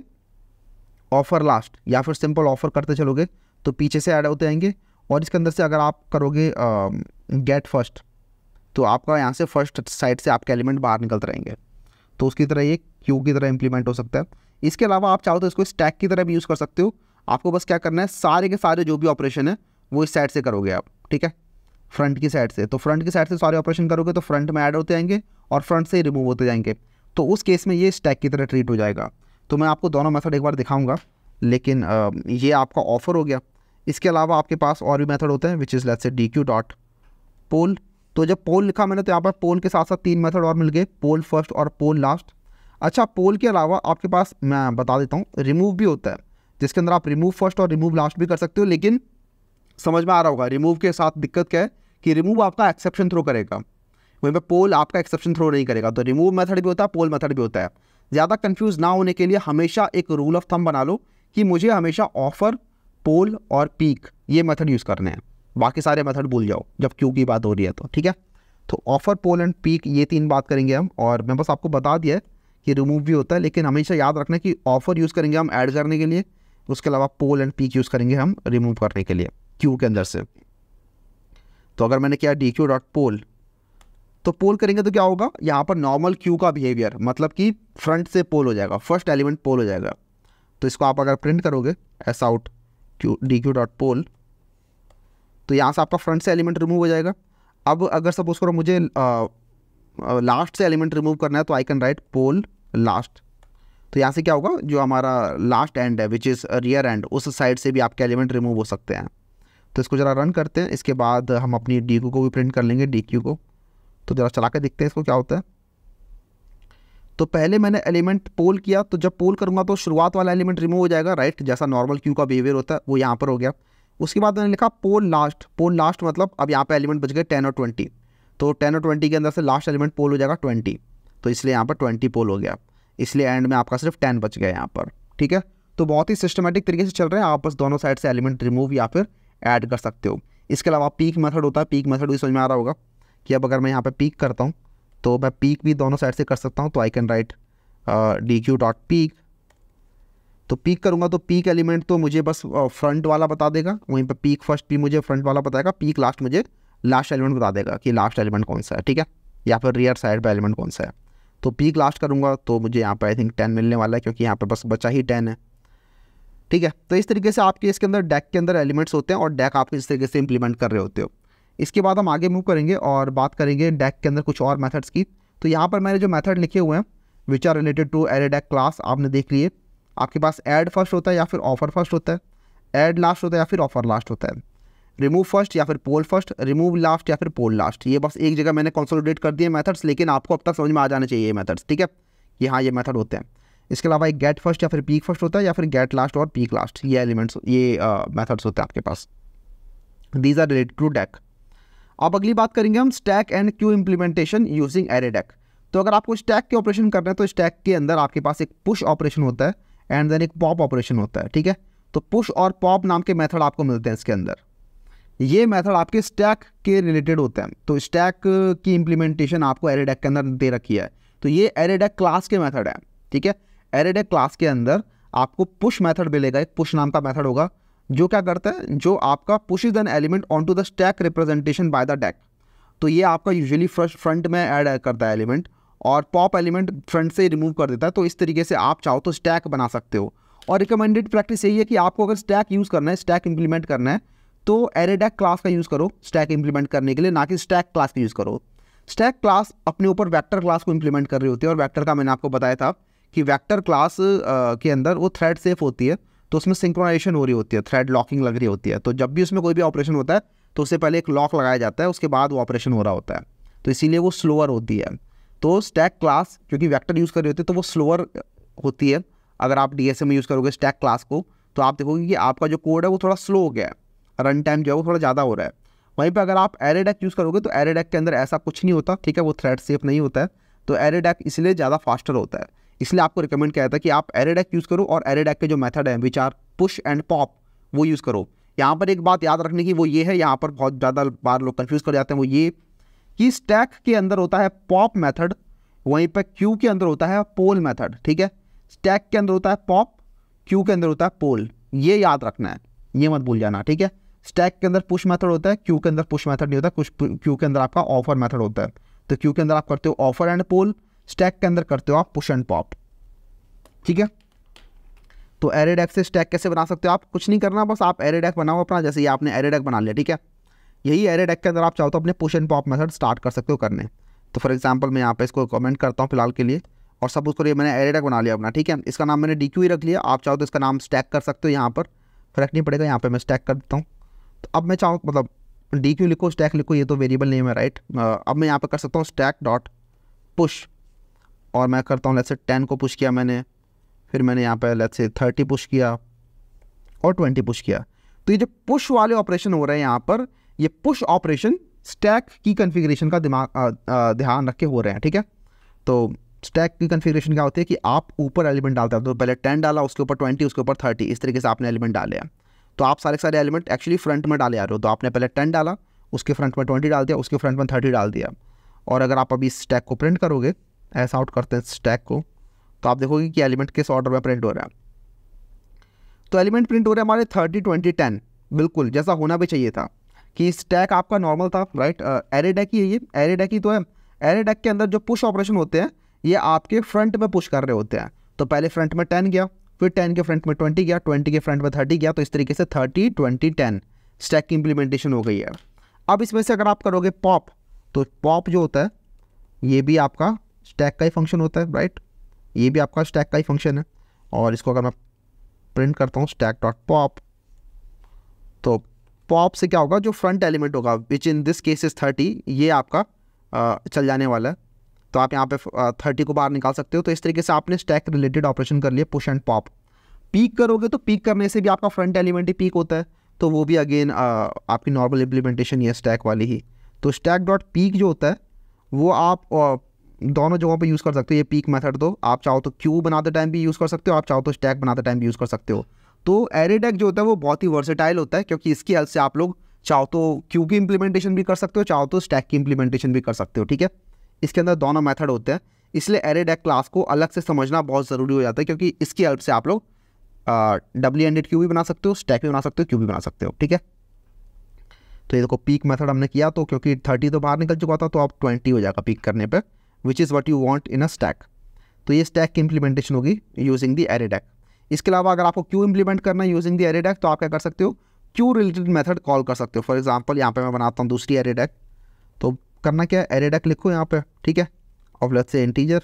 ऑफर लास्ट या फिर सिंपल ऑफर करते चलोगे तो पीछे से ऐड होते जाएंगे, और इसके अंदर से अगर आप करोगे गेट फर्स्ट तो आपका यहाँ से फर्स्ट साइड से आपके एलिमेंट बाहर निकलते रहेंगे। तो उसकी तरह ये क्यू की तरह इंप्लीमेंट हो सकता है। इसके अलावा आप चाहो तो इसको स्टैक की तरह भी यूज़ कर सकते हो। आपको बस क्या करना है, सारे के सारे जो भी ऑपरेशन है वो इस साइड से करोगे आप, ठीक है, फ्रंट की साइड से। तो फ्रंट की साइड से सारे ऑपरेशन करोगे तो फ्रंट में ऐड होते जाएंगे और फ्रंट से रिमूव होते जाएंगे। तो उस केस में ये स्टैक की तरह ट्रीट हो जाएगा। तो मैं आपको दोनों मेथड एक बार दिखाऊंगा, लेकिन ये आपका ऑफर हो गया। इसके अलावा आपके पास और भी मेथड होते हैं which is let's say DQ dot poll. तो जब पोल लिखा मैंने तो यहाँ पर पोल के साथ साथ 3 मेथड और मिल गए, पोल फर्स्ट और पोल लास्ट। अच्छा, पोल के अलावा आपके पास मैं बता देता हूँ रिमूव भी होता है, जिसके अंदर आप रिमूव फर्स्ट और रिमूव लास्ट भी कर सकते हो। लेकिन समझ में आ रहा होगा रिमूव के साथ दिक्कत क्या है कि रिमूव आपका एक्सेप्शन थ्रो करेगा, वहीं पे पोल आपका एक्सेप्शन थ्रो नहीं करेगा। तो रिमूव मेथड भी होता है, पोल मेथड भी होता है। ज़्यादा कंफ्यूज ना होने के लिए हमेशा एक रूल ऑफ थंब बना लो कि मुझे हमेशा ऑफर, पोल और पीक ये मेथड यूज़ करने हैं, बाकी सारे मेथड भूल जाओ जब क्यू की बात हो रही है तो, ठीक है। तो ऑफर, पोल एंड पीक ये 3 बात करेंगे हम। और मैं बस आपको बता दिया है कि रिमूव भी होता है, लेकिन हमेशा याद रखना कि ऑफर यूज़ करेंगे हम ऐड करने के लिए, उसके अलावा पोल एंड पीक यूज़ करेंगे हम रिमूव करने के लिए क्यू के अंदर से। तो अगर मैंने किया DQ डॉट पोल, तो पोल करेंगे तो क्या होगा, यहाँ पर नॉर्मल क्यू का बिहेवियर, मतलब कि फ्रंट से पोल हो जाएगा, फर्स्ट एलिमेंट पोल हो जाएगा। तो इसको आप अगर प्रिंट करोगे S out DQ dot poll, तो यहाँ से आपका फ्रंट से एलिमेंट रिमूव हो जाएगा। अब अगर सपोज करो मुझे लास्ट से एलिमेंट रिमूव करना है तो I can write poll last. तो यहाँ से क्या होगा, जो हमारा लास्ट एंड है विच इज़ रियर एंड, उस साइड से भी आपके एलिमेंट रिमूव हो सकते हैं। तो इसको ज़रा रन करते हैं, इसके बाद हम अपनी DQ को भी प्रिंट कर लेंगे, DQ को। तो ज़रा चला के देखते हैं इसको क्या होता है। तो पहले मैंने एलिमेंट पोल किया, तो जब पोल करूँगा तो शुरुआत वाला एलिमेंट रिमूव हो जाएगा, राइट, जैसा नॉर्मल क्यू का बिहेवियर होता है वो यहाँ पर हो गया। उसके बाद मैंने लिखा पोल लास्ट। पोल लास्ट मतलब अब यहाँ पे एलिमेंट बच गए 10 और 20, तो 10 और 20 के अंदर से लास्ट एलिमेंट पोल हो जाएगा 20, तो इसलिए यहाँ पर 20 पोल हो गया, इसलिए एंड में आपका सिर्फ 10 बच गया यहाँ पर, ठीक है। तो बहुत ही सिस्टमेटिक तरीके से चल रहे हैं, आप बस दोनों साइड से एलिमेंट रिमूव या फिर ऐड कर सकते हो। इसके अलावा पीक मेथड होता है, पीक मेथड भी समझ में आ रहा होगा कि अब अगर मैं यहाँ पर पीक करता हूँ तो मैं पीक भी दोनों साइड से कर सकता हूँ। तो आई कैन राइट dq.peak। तो पीक करूँगा तो पीक एलिमेंट तो मुझे बस फ्रंट वाला बता देगा, वहीं पे पीक फर्स्ट भी मुझे फ्रंट वाला बताएगा, पीक लास्ट मुझे लास्ट एलिमेंट बता देगा कि लास्ट एलिमेंट कौन सा है, ठीक है, या फिर रियर साइड पे एलिमेंट कौन सा है। तो पीक लास्ट करूँगा तो मुझे यहाँ पे आई थिंक 10 मिलने वाला है, क्योंकि यहाँ पे बस बचा ही 10 है, ठीक है। तो इस तरीके से आपके इसके अंदर डेक के अंदर एलिमेंट्स होते हैं और डेक आप इस तरीके से इंप्लीमेंट कर रहे होते हो। इसके बाद हम आगे मूव करेंगे और बात करेंगे डेक के अंदर कुछ और मेथड्स की। तो यहाँ पर मैंने जो मेथड लिखे हुए हैं which are related to array deque class, आपने देख लिए। आपके पास ऐड फर्स्ट होता है या फिर ऑफर फर्स्ट होता है, ऐड लास्ट होता है या फिर ऑफर लास्ट होता है, रिमूव फर्स्ट या फिर पोल फर्स्ट, रिमूव लास्ट या फिर पोल लास्ट। ये बस एक जगह मैंने कंसोलिडेट कर दिए मेथड्स, लेकिन आपको अब तक समझ में आ जाने चाहिए ये मेथड्स, ठीक है, कि हाँ ये मेथड होते हैं। इसके अलावा एक गेट फर्स्ट या फिर पीक फर्स्ट होता है, या फिर गेट लास्ट और पीक लास्ट, ये एलिमेंट्स ये मेथड्स होते हैं आपके पास। These are related to deque. अब अगली बात करेंगे हम stack and queue implementation using array deque. तो अगर आपको स्टैक के ऑपरेशन करना है तो स्टैक के अंदर आपके पास एक पुश ऑपरेशन होता है एंड देन एक पॉप ऑपरेशन होता है, ठीक है। तो पुश और पॉप नाम के मेथड आपको मिलते हैं इसके अंदर। ये मेथड आपके स्टैक के रिलेटेड होते हैं। तो स्टैक की इम्प्लीमेंटेशन आपको एरे डेक के अंदर दे रखी है। तो ये एरे डेक क्लास के मेथड है, ठीक है। एरे डेक क्लास के अंदर आपको पुश मेथड मिलेगा, एक पुश नाम का मेथड होगा जो क्या करता है, जो आपका pushes an element onto the stack representation by the deque. तो ये आपका यूजुअली फ्रंट में ऐड करता है एलिमेंट, और पॉप एलिमेंट फ्रंट से रिमूव कर देता है। तो इस तरीके से आप चाहो तो स्टैक बना सकते हो। और रिकमेंडेड प्रैक्टिस यही है कि आपको अगर स्टैक यूज़ करना है, स्टैक इंप्लीमेंट करना है, तो एरे डेक क्लास का यूज़ करो स्टैक इंप्लीमेंट करने के लिए, ना कि स्टैक क्लास का यूज़ करो। स्टैक क्लास अपने ऊपर वेक्टर क्लास को इंप्लीमेंट कर रही होती है, और वेक्टर का मैंने आपको बताया था कि वेक्टर क्लास के अंदर वो थ्रेड सेफ होती है, तो उसमें सिंक्रोनाइजेशन हो रही होती है, थ्रेड लॉकिंग लग रही होती है। तो जब भी उसमें कोई भी ऑपरेशन होता है तो उससे पहले एक लॉक लगाया जाता है, उसके बाद वो ऑपरेशन हो रहा होता है, तो इसीलिए वो स्लोअर होती है। तो स्टैक क्लास क्योंकि वेक्टर यूज़ कर रही होती है तो वो स्लोअर होती है। अगर आप DSA में यूज़ करोगे स्टैक क्लास को तो आप देखोगे कि आपका जो कोड है वो थोड़ा स्लो हो गया है, रन टाइम जो है वो थोड़ा ज़्यादा हो रहा है। वहीं पे अगर आप एरे डेक यूज़ करोगे तो एरे डेक के अंदर ऐसा कुछ नहीं होता, ठीक है, वो थ्रेड सेफ नहीं होता है। तो एरे डेक इसलिए ज़्यादा फास्टर होता है, इसलिए आपको रिकमेंड किया जाता है कि आप एरे डेक यूज़ करो, और एरे डेक के जो मेथड है which are push and pop वो यूज़ करो। यहाँ पर एक बात याद रखने की वो ये है, यहाँ पर बहुत ज़्यादा बार लोग कन्फ्यूज़ कर जाते हैं, वो ये कि स्टैक के अंदर होता है पॉप मेथड, वहीं पर क्यू के अंदर होता है पोल मेथड, ठीक है। स्टैक के अंदर होता है पॉप, क्यू के अंदर होता है पोल, ये याद रखना है, ये मत भूल जाना, ठीक है। स्टैक के अंदर पुश मेथड होता है, क्यू के अंदर पुश मेथड नहीं होता, कुछ क्यू के अंदर आपका ऑफर मेथड होता है। तो क्यू के अंदर आप करते हो ऑफर एंड पोल, स्टैक के अंदर करते हो आप पुश एंड पॉप, ठीक है। तो एरे डेक से स्टैक कैसे बना सकते हो आप, कुछ नहीं करना, बस आप एरे डेक बनाओ अपना, जैसे ये आपने एरे डेक बना लिया, ठीक है। यही एरे डेक के अंदर आप चाहो तो अपने push and pop method start कर सकते हो करने। तो फॉर एग्जांपल मैं यहाँ पे इसको कमेंट करता हूँ फिलहाल के लिए, और सपोज करिए मैंने एरे डेक बना लिया अपना, ठीक है। इसका नाम मैंने DQ ही रख लिया, आप चाहो तो इसका नाम स्टैक कर सकते हो, यहाँ पर फर्क नहीं पड़ेगा, यहाँ पर मैं स्टैक कर देता हूँ। तो अब मैं चाहूँ मतलब DQ लिखो स्टैक लिखो, ये तो वेरिएबल नेम है, राइट। अब मैं यहाँ पर कर सकता हूँ स्टैक डॉट पुश, और मैं करता हूँ लेट्स से 10 को पुश किया मैंने, फिर मैंने यहाँ पर लेट्स से 30 पुश किया और 20 पुश किया। तो ये जो पुश वाले ऑपरेशन हो रहे हैं यहाँ पर, ये पुश ऑपरेशन स्टैक की कॉन्फ़िगरेशन का ध्यान रख के हो रहे हैं, ठीक है। तो स्टैक की कॉन्फ़िगरेशन क्या होती है कि आप ऊपर एलिमेंट डालते हैं, तो पहले 10 डाला, उसके ऊपर 20, उसके ऊपर 30, इस तरीके से आपने एलिमेंट डाले हैं। तो आप सारे सारे एलिमेंट एक्चुअली फ्रंट में डाले आ रहे हो। तो आपने पहले 10 डाला, उसके फ्रंट में 20 डाल दिया, उसके फ्रंट में 30 डाल दिया। और अगर आप अभी स्टैक को प्रिंट करोगे, ऐसा आउट करते हैं स्टैक को, तो आप देखोगे कि एलिमेंट किस ऑर्डर में प्रिंट हो रहा है। तो एलिमेंट प्रिंट हो रहे हैं हमारे 30, 20, 10, बिल्कुल जैसा होना भी चाहिए था कि स्टैक आपका नॉर्मल था, राइट। एरे डेक ही है, ये एरे डेक ही तो है। एरे डेक के अंदर जो पुश ऑपरेशन होते हैं ये आपके फ्रंट में पुश कर रहे होते हैं। तो पहले फ्रंट में 10 गया, फिर 10 के फ्रंट में 20 गया, 20 के फ्रंट में 30 गया। तो इस तरीके से 30, 20, 10 स्टैक की इंप्लीमेंटेशन हो गई है। अब इसमें से अगर आप करोगे पॉप, तो पॉप जो होता है ये भी आपका स्टैक का ही फंक्शन होता है, राइट। ये भी आपका स्टैक का ही फंक्शन है। और इसको अगर मैं प्रिंट करता हूँ स्टैक डॉट पॉप, तो पॉप से क्या होगा, जो फ्रंट एलिमेंट होगा विच इन दिस केस इज 30, ये आपका चल जाने वाला है। तो आप यहाँ पे 30 को बाहर निकाल सकते हो। तो इस तरीके से आपने स्टैक रिलेटेड ऑपरेशन कर लिए पुश एंड पॉप। पीक करोगे तो पीक करने से भी आपका फ्रंट एलिमेंट ही पीक होता है, तो वो भी अगेन आपकी नॉर्मल इम्प्लीमेंटेशन है स्टैक वाली ही। तो स्टैक डॉट पीक जो होता है वो आप दोनों जगहों पे यूज़ कर सकते हो। ये पीक मेथड दो, आप चाहो तो क्यू बनाते टाइम भी यूज़ कर सकते हो, आप चाहो तो स्टैक बनाते टाइम भी यूज़ कर सकते हो। तो एरे डेक जो होता है वो बहुत ही वर्सेटाइल होता है, क्योंकि इसकी हेल्प से आप लोग चाहो तो क्यू की इंप्लीमेंटेशन भी कर सकते हो, चाहो तो स्टैक की इंप्लीमेंटेशन भी कर सकते हो, ठीक है। इसके अंदर दोनों मेथड होते हैं, इसलिए एरेडैक क्लास को अलग से समझना बहुत ज़रूरी हो जाता है, क्योंकि इसकी हेल्प से आप लोग डबली एंडेड क्यू भी बना सकते हो, स्टैक भी बना सकते हो, क्यू भी बना सकते हो। ठीक है, तो ये देखो पीक मेथड हमने किया, तो क्योंकि 30 तो बाहर निकल चुका था तो अब 20 हो जाएगा पीक करने पे, which is what you want in a stack. तो ये स्टैक की इंप्लीमेंटेशन होगी यूजिंग द एरेडैक। इसके अलावा अगर आपको क्यू इंप्लीमेंट करना है यूजिंग द एरेडैक, तो आप क्या कर सकते हो, क्यू रिलेटेड मेथड कॉल कर सकते हो। फॉर एग्जांपल यहाँ पे मैं बनाता हूँ दूसरी एरेडैक। तो करना क्या है, एरेडैक लिखो यहाँ पे, ठीक है, ऑफ लेट्स से इंटीजर,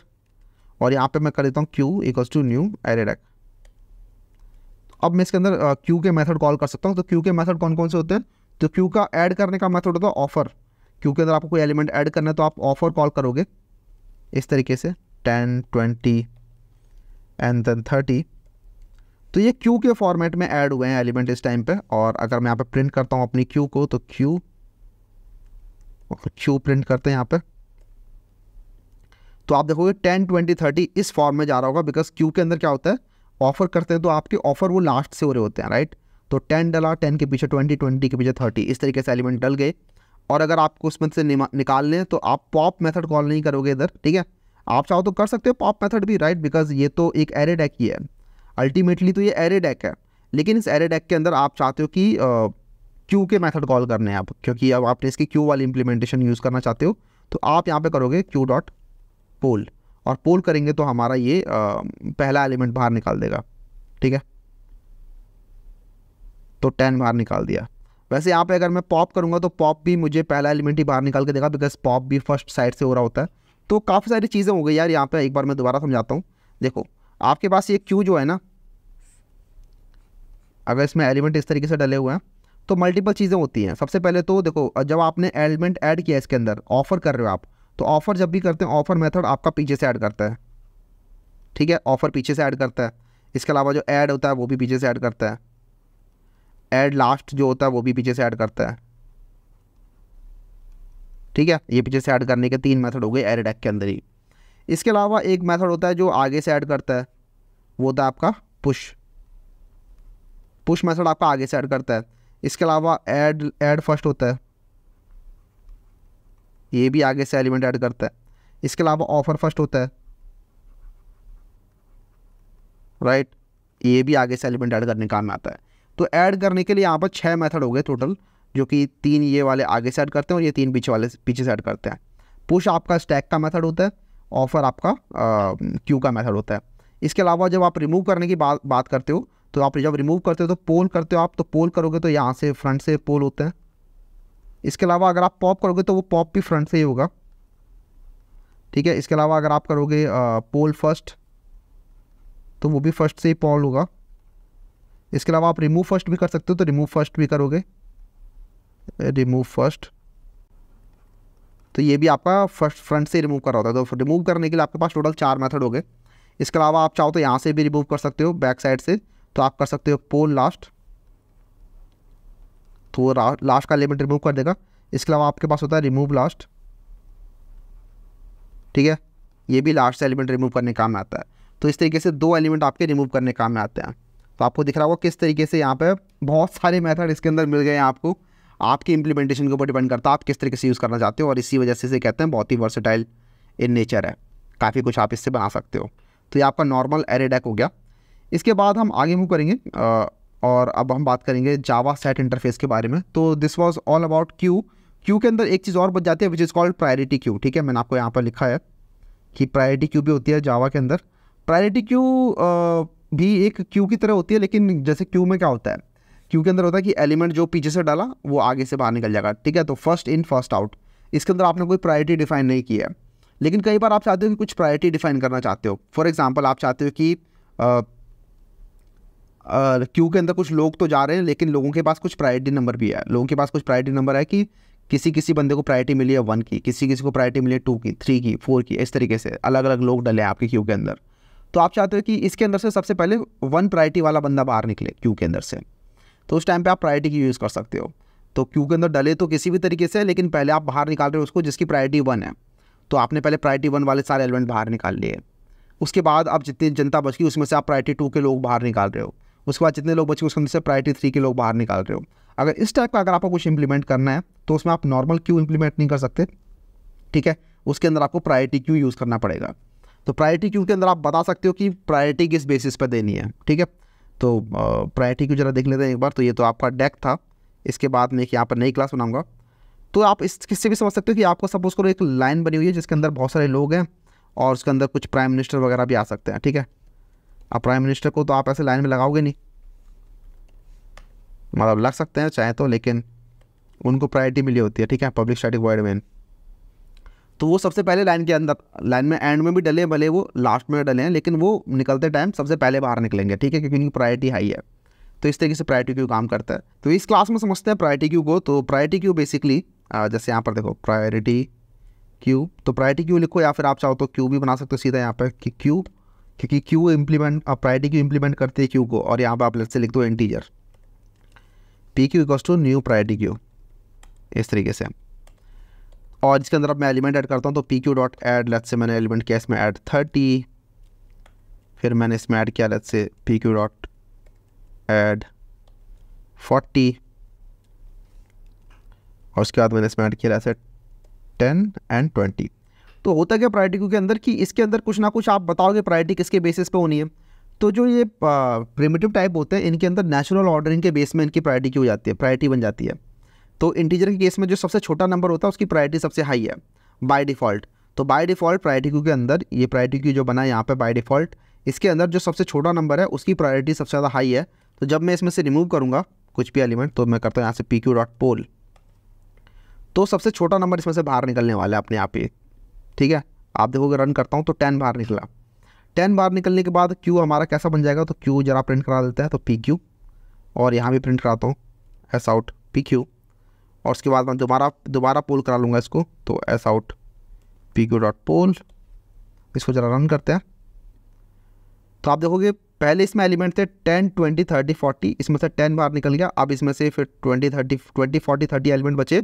और यहाँ पे मैं कर देता हूँ क्यू इक्वल्स टू न्यू एरेडैक। अब मैं इसके अंदर क्यू के मेथड कॉल कर सकता हूँ। तो क्यू के मेथड कौन कौन से होते हैं, तो क्यू का ऐड करने का मेथड होता है ऑफर। क्यू के अंदर आपको कोई एलिमेंट ऐड करना है तो आप ऑफर कॉल करोगे इस तरीके से 10, 20 एंड देन 30। तो ये क्यू के फॉर्मेट में ऐड हुए हैं एलिमेंट इस टाइम पे। और अगर मैं यहाँ पे प्रिंट करता हूँ अपनी क्यू को, तो क्यू प्रिंट करते हैं यहाँ पे, तो आप देखोगे 10, 20, 30 इस फॉर्म में जा रहा होगा, बिकॉज क्यू के अंदर क्या होता है, ऑफर करते हैं तो आपके ऑफर वो लास्ट से हो रहे होते हैं, राइट। तो 10 डला, 10 के पीछे 20, 20 के पीछे 30, इस तरीके से एलिमेंट डल गए। और अगर आपको उसमें से निकाल लें तो आप पॉप मेथड कॉल नहीं करोगे इधर, ठीक है। आप चाहो तो कर सकते हो पॉप मेथड भी, राइट, बिकॉज ये तो एक एरेडैक ही है, अल्टीमेटली तो ये एरेडैक है। लेकिन इस एरेडैक के अंदर आप चाहते हो कि क्यू के मेथड कॉल करने हैं आप, क्योंकि अब आपने इसकी क्यू वाली इंप्लीमेंटेशन यूज़ करना चाहते हो, तो आप यहाँ पे करोगे क्यू डॉट पोल, और पोल करेंगे तो हमारा ये पहला एलिमेंट बाहर निकाल देगा, ठीक है। तो 10 बाहर निकाल दिया। वैसे यहाँ पे अगर मैं पॉप करूँगा तो पॉप भी मुझे पहला एलिमेंट ही बाहर निकाल के देगा, बिकॉज पॉप भी फर्स्ट साइड से हो रहा होता है। तो काफ़ी सारी चीज़ें हो गई यार यहाँ पे, एक बार मैं दोबारा समझाता हूँ। देखो आपके पास ये क्यू जो है ना, अगर इसमें एलिमेंट इस तरीके से डले हुए हैं तो मल्टीपल चीज़ें होती हैं। सबसे पहले तो देखो, जब आपने एलिमेंट ऐड किया इसके अंदर, ऑफर कर रहे हो आप, तो ऑफर जब भी करते हैं ऑफर मेथड आपका पीछे से ऐड करता है, ठीक है, ऑफर पीछे से ऐड करता है। इसके अलावा जो ऐड होता है वो भी पीछे से ऐड करता है, ऐड लास्ट जो होता है वो भी पीछे से ऐड करता है, ठीक है। ये पीछे से ऐड करने के 3 मेथड हो गए एरेडैक के अंदर ही। इसके अलावा एक मेथड होता है जो आगे से ऐड करता है, वो होता है आपका पुश मेथड आपका आगे से ऐड करता है। इसके अलावा ऐड फर्स्ट होता है, ये भी आगे से एलिमेंट ऐड करता है। इसके अलावा ऑफर फर्स्ट होता है, राइट, ये भी आगे से एलिमेंट ऐड करने काम में आता है। तो ऐड करने के लिए यहाँ पर 6 मेथड हो गए टोटल, जो कि 3 ये वाले आगे से ऐड करते हैं और ये 3 पीछे से ऐड करते हैं। पुश आपका स्टैक का मेथड होता है, ऑफर आपका क्यू का मेथड होता है। इसके अलावा जब आप रिमूव करने की बात करते हो, तो आप जब रिमूव करते हो तो पोल करते हो आप, तो पोल करोगे तो यहाँ से फ्रंट से पोल होता है। इसके अलावा अगर आप पॉप करोगे तो वो पॉप भी फ्रंट से ही होगा, ठीक है। इसके अलावा अगर आप करोगे पोल फर्स्ट, तो वो भी फर्स्ट से ही पोल होगा। इसके अलावा आप रिमूव फर्स्ट भी कर सकते हो, तो रिमूव फर्स्ट भी करोगे, रिमूव फर्स्ट, तो ये भी आपका फर्स्ट फ्रंट से रिमूव कर रहा होता है। तो रिमूव करने के लिए आपके पास टोटल 4 मेथड हो गए। इसके अलावा आप चाहो तो यहाँ से भी रिमूव कर सकते हो बैक साइड से, तो आप कर सकते हो पोल लास्ट, तो वो लास्ट का एलिमेंट रिमूव कर देगा। इसके अलावा आपके पास होता है रिमूव लास्ट, ठीक है, ये भी लास्ट से एलिमेंट रिमूव करने काम में आता है। तो इस तरीके से 2 एलिमेंट आपके रिमूव करने काम में आते हैं। तो आपको दिख रहा होगा किस तरीके से यहाँ पे बहुत सारे मेथड इसके अंदर मिल गए हैं आपको। आपकी इंप्लीमेंटेशन के ऊपर डिपेंड करता है आप किस तरीके से यूज़ करना चाहते हो, और इसी वजह से इसे कहते हैं बहुत ही वर्सेटाइल इन नेचर है, काफ़ी कुछ आप इससे बना सकते हो। तो ये आपका नॉर्मल एरेडैक हो गया। इसके बाद हम आगे मूव करेंगे और अब हम बात करेंगे जावा सेट इंटरफेस के बारे में। तो this was all about Q. Q के अंदर एक चीज़ और बच जाती है which is called priority queue, ठीक है। मैंने आपको यहाँ पर लिखा है कि प्रायोरिटी क्यू भी होती है जावा के अंदर। प्रायोरिटी क्यू भी एक क्यू की तरह होती है, लेकिन जैसे क्यू में क्या होता है, क्यू के अंदर होता है कि एलिमेंट जो पीछे से डाला वो आगे से बाहर निकल जाएगा, ठीक है। तो फर्स्ट इन फर्स्ट आउट, इसके अंदर आपने कोई प्रायोरिटी डिफाइन नहीं की है। लेकिन कई बार आप चाहते हो कि कुछ प्रायोरिटी डिफाइन करना चाहते हो। फॉर एग्जांपल आप चाहते हो कि क्यू के अंदर कुछ लोग तो जा रहे हैं, लेकिन लोगों के पास कुछ प्रायोरिटी नंबर भी है। लोगों के पास कुछ प्रायोरिटी नंबर है कि किसी बंदे को प्रायोरिटी मिली है 1 की, किसी को प्रायोरिटी मिली है 2 की, 3 की, 4 की, इस तरीके से अलग अलग लोग डले हैं आपके क्यू के अंदर। तो आप चाहते हो कि इसके अंदर से सबसे पहले 1 प्रायोरिटी वाला बंदा बाहर निकले क्यू के अंदर से, तो उस टाइम पे आप प्रायोरिटी की यूज़ कर सकते हो। तो क्यू के अंदर डले तो किसी भी तरीके से, लेकिन पहले आप बाहर निकाल रहे हो उसको जिसकी प्रायोरिटी 1 है। तो आपने पहले प्रायोरिटी 1 वाले सारे एलिमेंट बाहर निकाल लिए। उसके बाद अब जितनी जनता बच गई उसमें से आप प्रायोरिटी 2 के लोग बाहर निकाल रहे हो। उसके बाद जितने लोग बचे उसके अंदर से प्रायोरिटी 3 के लोग बाहर निकाल रहे हो। अगर इस टाइप का अगर आपको कुछ इंप्लीमेंट करना है तो उसमें आप नॉर्मल क्यू इंप्लीमेंट नहीं कर सकते, ठीक है। उसके अंदर आपको प्रायोरिटी क्यू यूज़ करना पड़ेगा। तो प्रायोरिटी क्यू के अंदर आप बता सकते हो कि प्रायोरिटी किस बेसिस पर देनी है, ठीक है। तो प्रायोरिटी क्यू जरा देख लेते हैं एक बार। तो ये तो आपका डेक था, इसके बाद मैं यहाँ पर नई क्लास बनाऊंगा। तो आप इस किससे भी समझ सकते हो कि आपको सपोज करो एक लाइन बनी हुई है जिसके अंदर बहुत सारे लोग हैं और उसके अंदर कुछ प्राइम मिनिस्टर वगैरह भी आ सकते हैं, ठीक है। अब प्राइम मिनिस्टर को तो आप ऐसे लाइन में लगाओगे नहीं, मतलब लग सकते हैं चाहे तो, लेकिन उनको प्रायोरिटी मिली होती है, ठीक है, पब्लिक स्टैटिक वॉइड मेन। तो वो सबसे पहले लाइन के अंदर, लाइन में एंड में भी डले, भले वो लास्ट में डले हैं, लेकिन वो निकलते टाइम सबसे पहले बाहर निकलेंगे, ठीक है, क्योंकि उनकी प्रायोरिटी हाई है। तो इस तरीके से प्रायोरिटी क्यू काम करता है। तो इस क्लास में समझते हैं प्रायोरिटी क्यू को। तो प्रायोरिटी क्यू बेसिकली जैसे यहाँ पर देखो प्रायोरिटी क्यू, तो प्रायोरिटी क्यू लिखो या फिर आप चाहो तो क्यू भी बना सकते हो सीधा यहाँ पर कि क्यू, क्योंकि Q implement, priority queue implement करते हैं क्यू को, और यहाँ पर आप लेट्स से लिख दो integer P queue equals to new priority queue, इस तरीके से। और इसके अंदर अब मैं एलिमेंट ऐड करता हूँ। तो P Q dot add, let's say मैंने एलिमेंट किया इसमें ऐड 30, फिर मैंने इसमें ऐड किया let's say P Q dot add 40, और उसके बाद मैंने इसमें ऐड किया ऐसे 10 एंड 20। तो होता क्या प्रायोरिटी क्यू के अंदर कि इसके अंदर कुछ ना कुछ आप बताओगे प्रायोरिटी किसके बेसिस पे होनी है। तो जो ये प्रिमिटिव टाइप होते हैं इनके अंदर नेचुरल ऑर्डरिंग के बेस में इनकी प्रायोरिटी क्यू हो जाती है, प्रायोरिटी बन जाती है। तो इंटीजर के केस में जो सबसे छोटा नंबर होता है उसकी प्रायोरिटी सबसे हाई है बाय डिफ़ॉल्ट। तो बाय डिफ़ॉल्ट प्रायोरिटी क्यू के अंदर ये प्रायोरिटी क्यू जो बना है यहाँ पे बाय डिफ़ॉल्ट, इसके अंदर जो सबसे छोटा नंबर है उसकी प्रायोरिटी सबसे ज़्यादा हाई है। तो जब मैं इसमें से रिमूव करूँगा कुछ भी एलिमेंट, तो मैं करता हूँ यहाँ से पी क्यू डॉट पोल, तो सबसे छोटा नंबर इसमें से बाहर निकलने वाला है अपने आप ही, ठीक है। आप देखोगे रन करता हूँ तो 10 बाहर निकला। 10 बाहर निकलने के बाद क्यू हमारा कैसा बन जाएगा, तो क्यू जरा प्रिंट करा देते हैं, तो पी क्यू, और यहाँ भी प्रिंट कराता हूँ एस आउट पी क्यू, और उसके बाद मैं दोबारा पोल करा लूँगा इसको, तो S out P Q dot poll. इसको जरा रन करते हैं। तो आप देखोगे पहले इसमें एलिमेंट थे 10 20 30 40, इसमें से 10 बाहर निकल गया। अब इसमें से फिर 20 40 30 एलिमेंट बचे,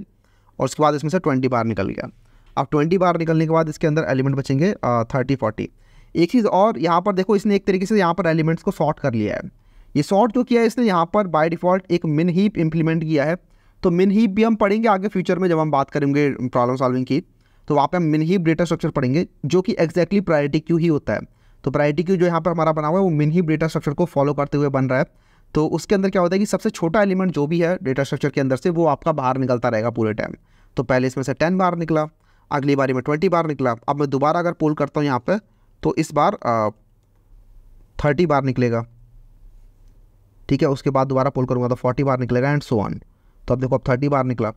और उसके बाद इसमें से 20 बाहर निकल गया। अब 20 बाहर निकलने के बाद इसके अंदर एलिमेंट बचेंगे 30 40। एक चीज़ और यहाँ पर देखो, इसने एक तरीके से यहाँ पर एलिमेंट्स को सॉर्ट कर लिया है। ये सॉर्ट जो किया है इसने यहाँ पर बाय डिफ़ॉल्ट एक मिन हीप इम्प्लीमेंट किया है। तो मिन हीप भी हम पढ़ेंगे आगे फ्यूचर में जब हम बात करेंगे प्रॉब्लम सॉल्विंग की, तो वहाँ पे हम मिन हीप डेटा स्ट्रक्चर पढ़ेंगे जो कि एग्जैक्टली प्रायोरिटी क्यू ही होता है। तो प्रायोरिटी क्यू जो यहाँ पर हमारा बना हुआ है वो मिन हीप डेटा स्ट्रक्चर को फॉलो करते हुए बन रहा है। तो उसके अंदर क्या होता है कि सबसे छोटा एलिमेंट जो भी है डेटा स्ट्रक्चर के अंदर से वो आपका बाहर निकलता रहेगा पूरे टाइम। तो पहले इसमें से 10 बार निकला, अगली बारी में 20 बार निकला। अब मैं दोबारा अगर पोल करता हूँ यहाँ पर, तो इस बार 30 बार निकलेगा, ठीक है। उसके बाद दोबारा पोल करूँगा तो 40 बार निकलेगा एंड सो ऑन। तो अब देखो अब 30 बार निकला।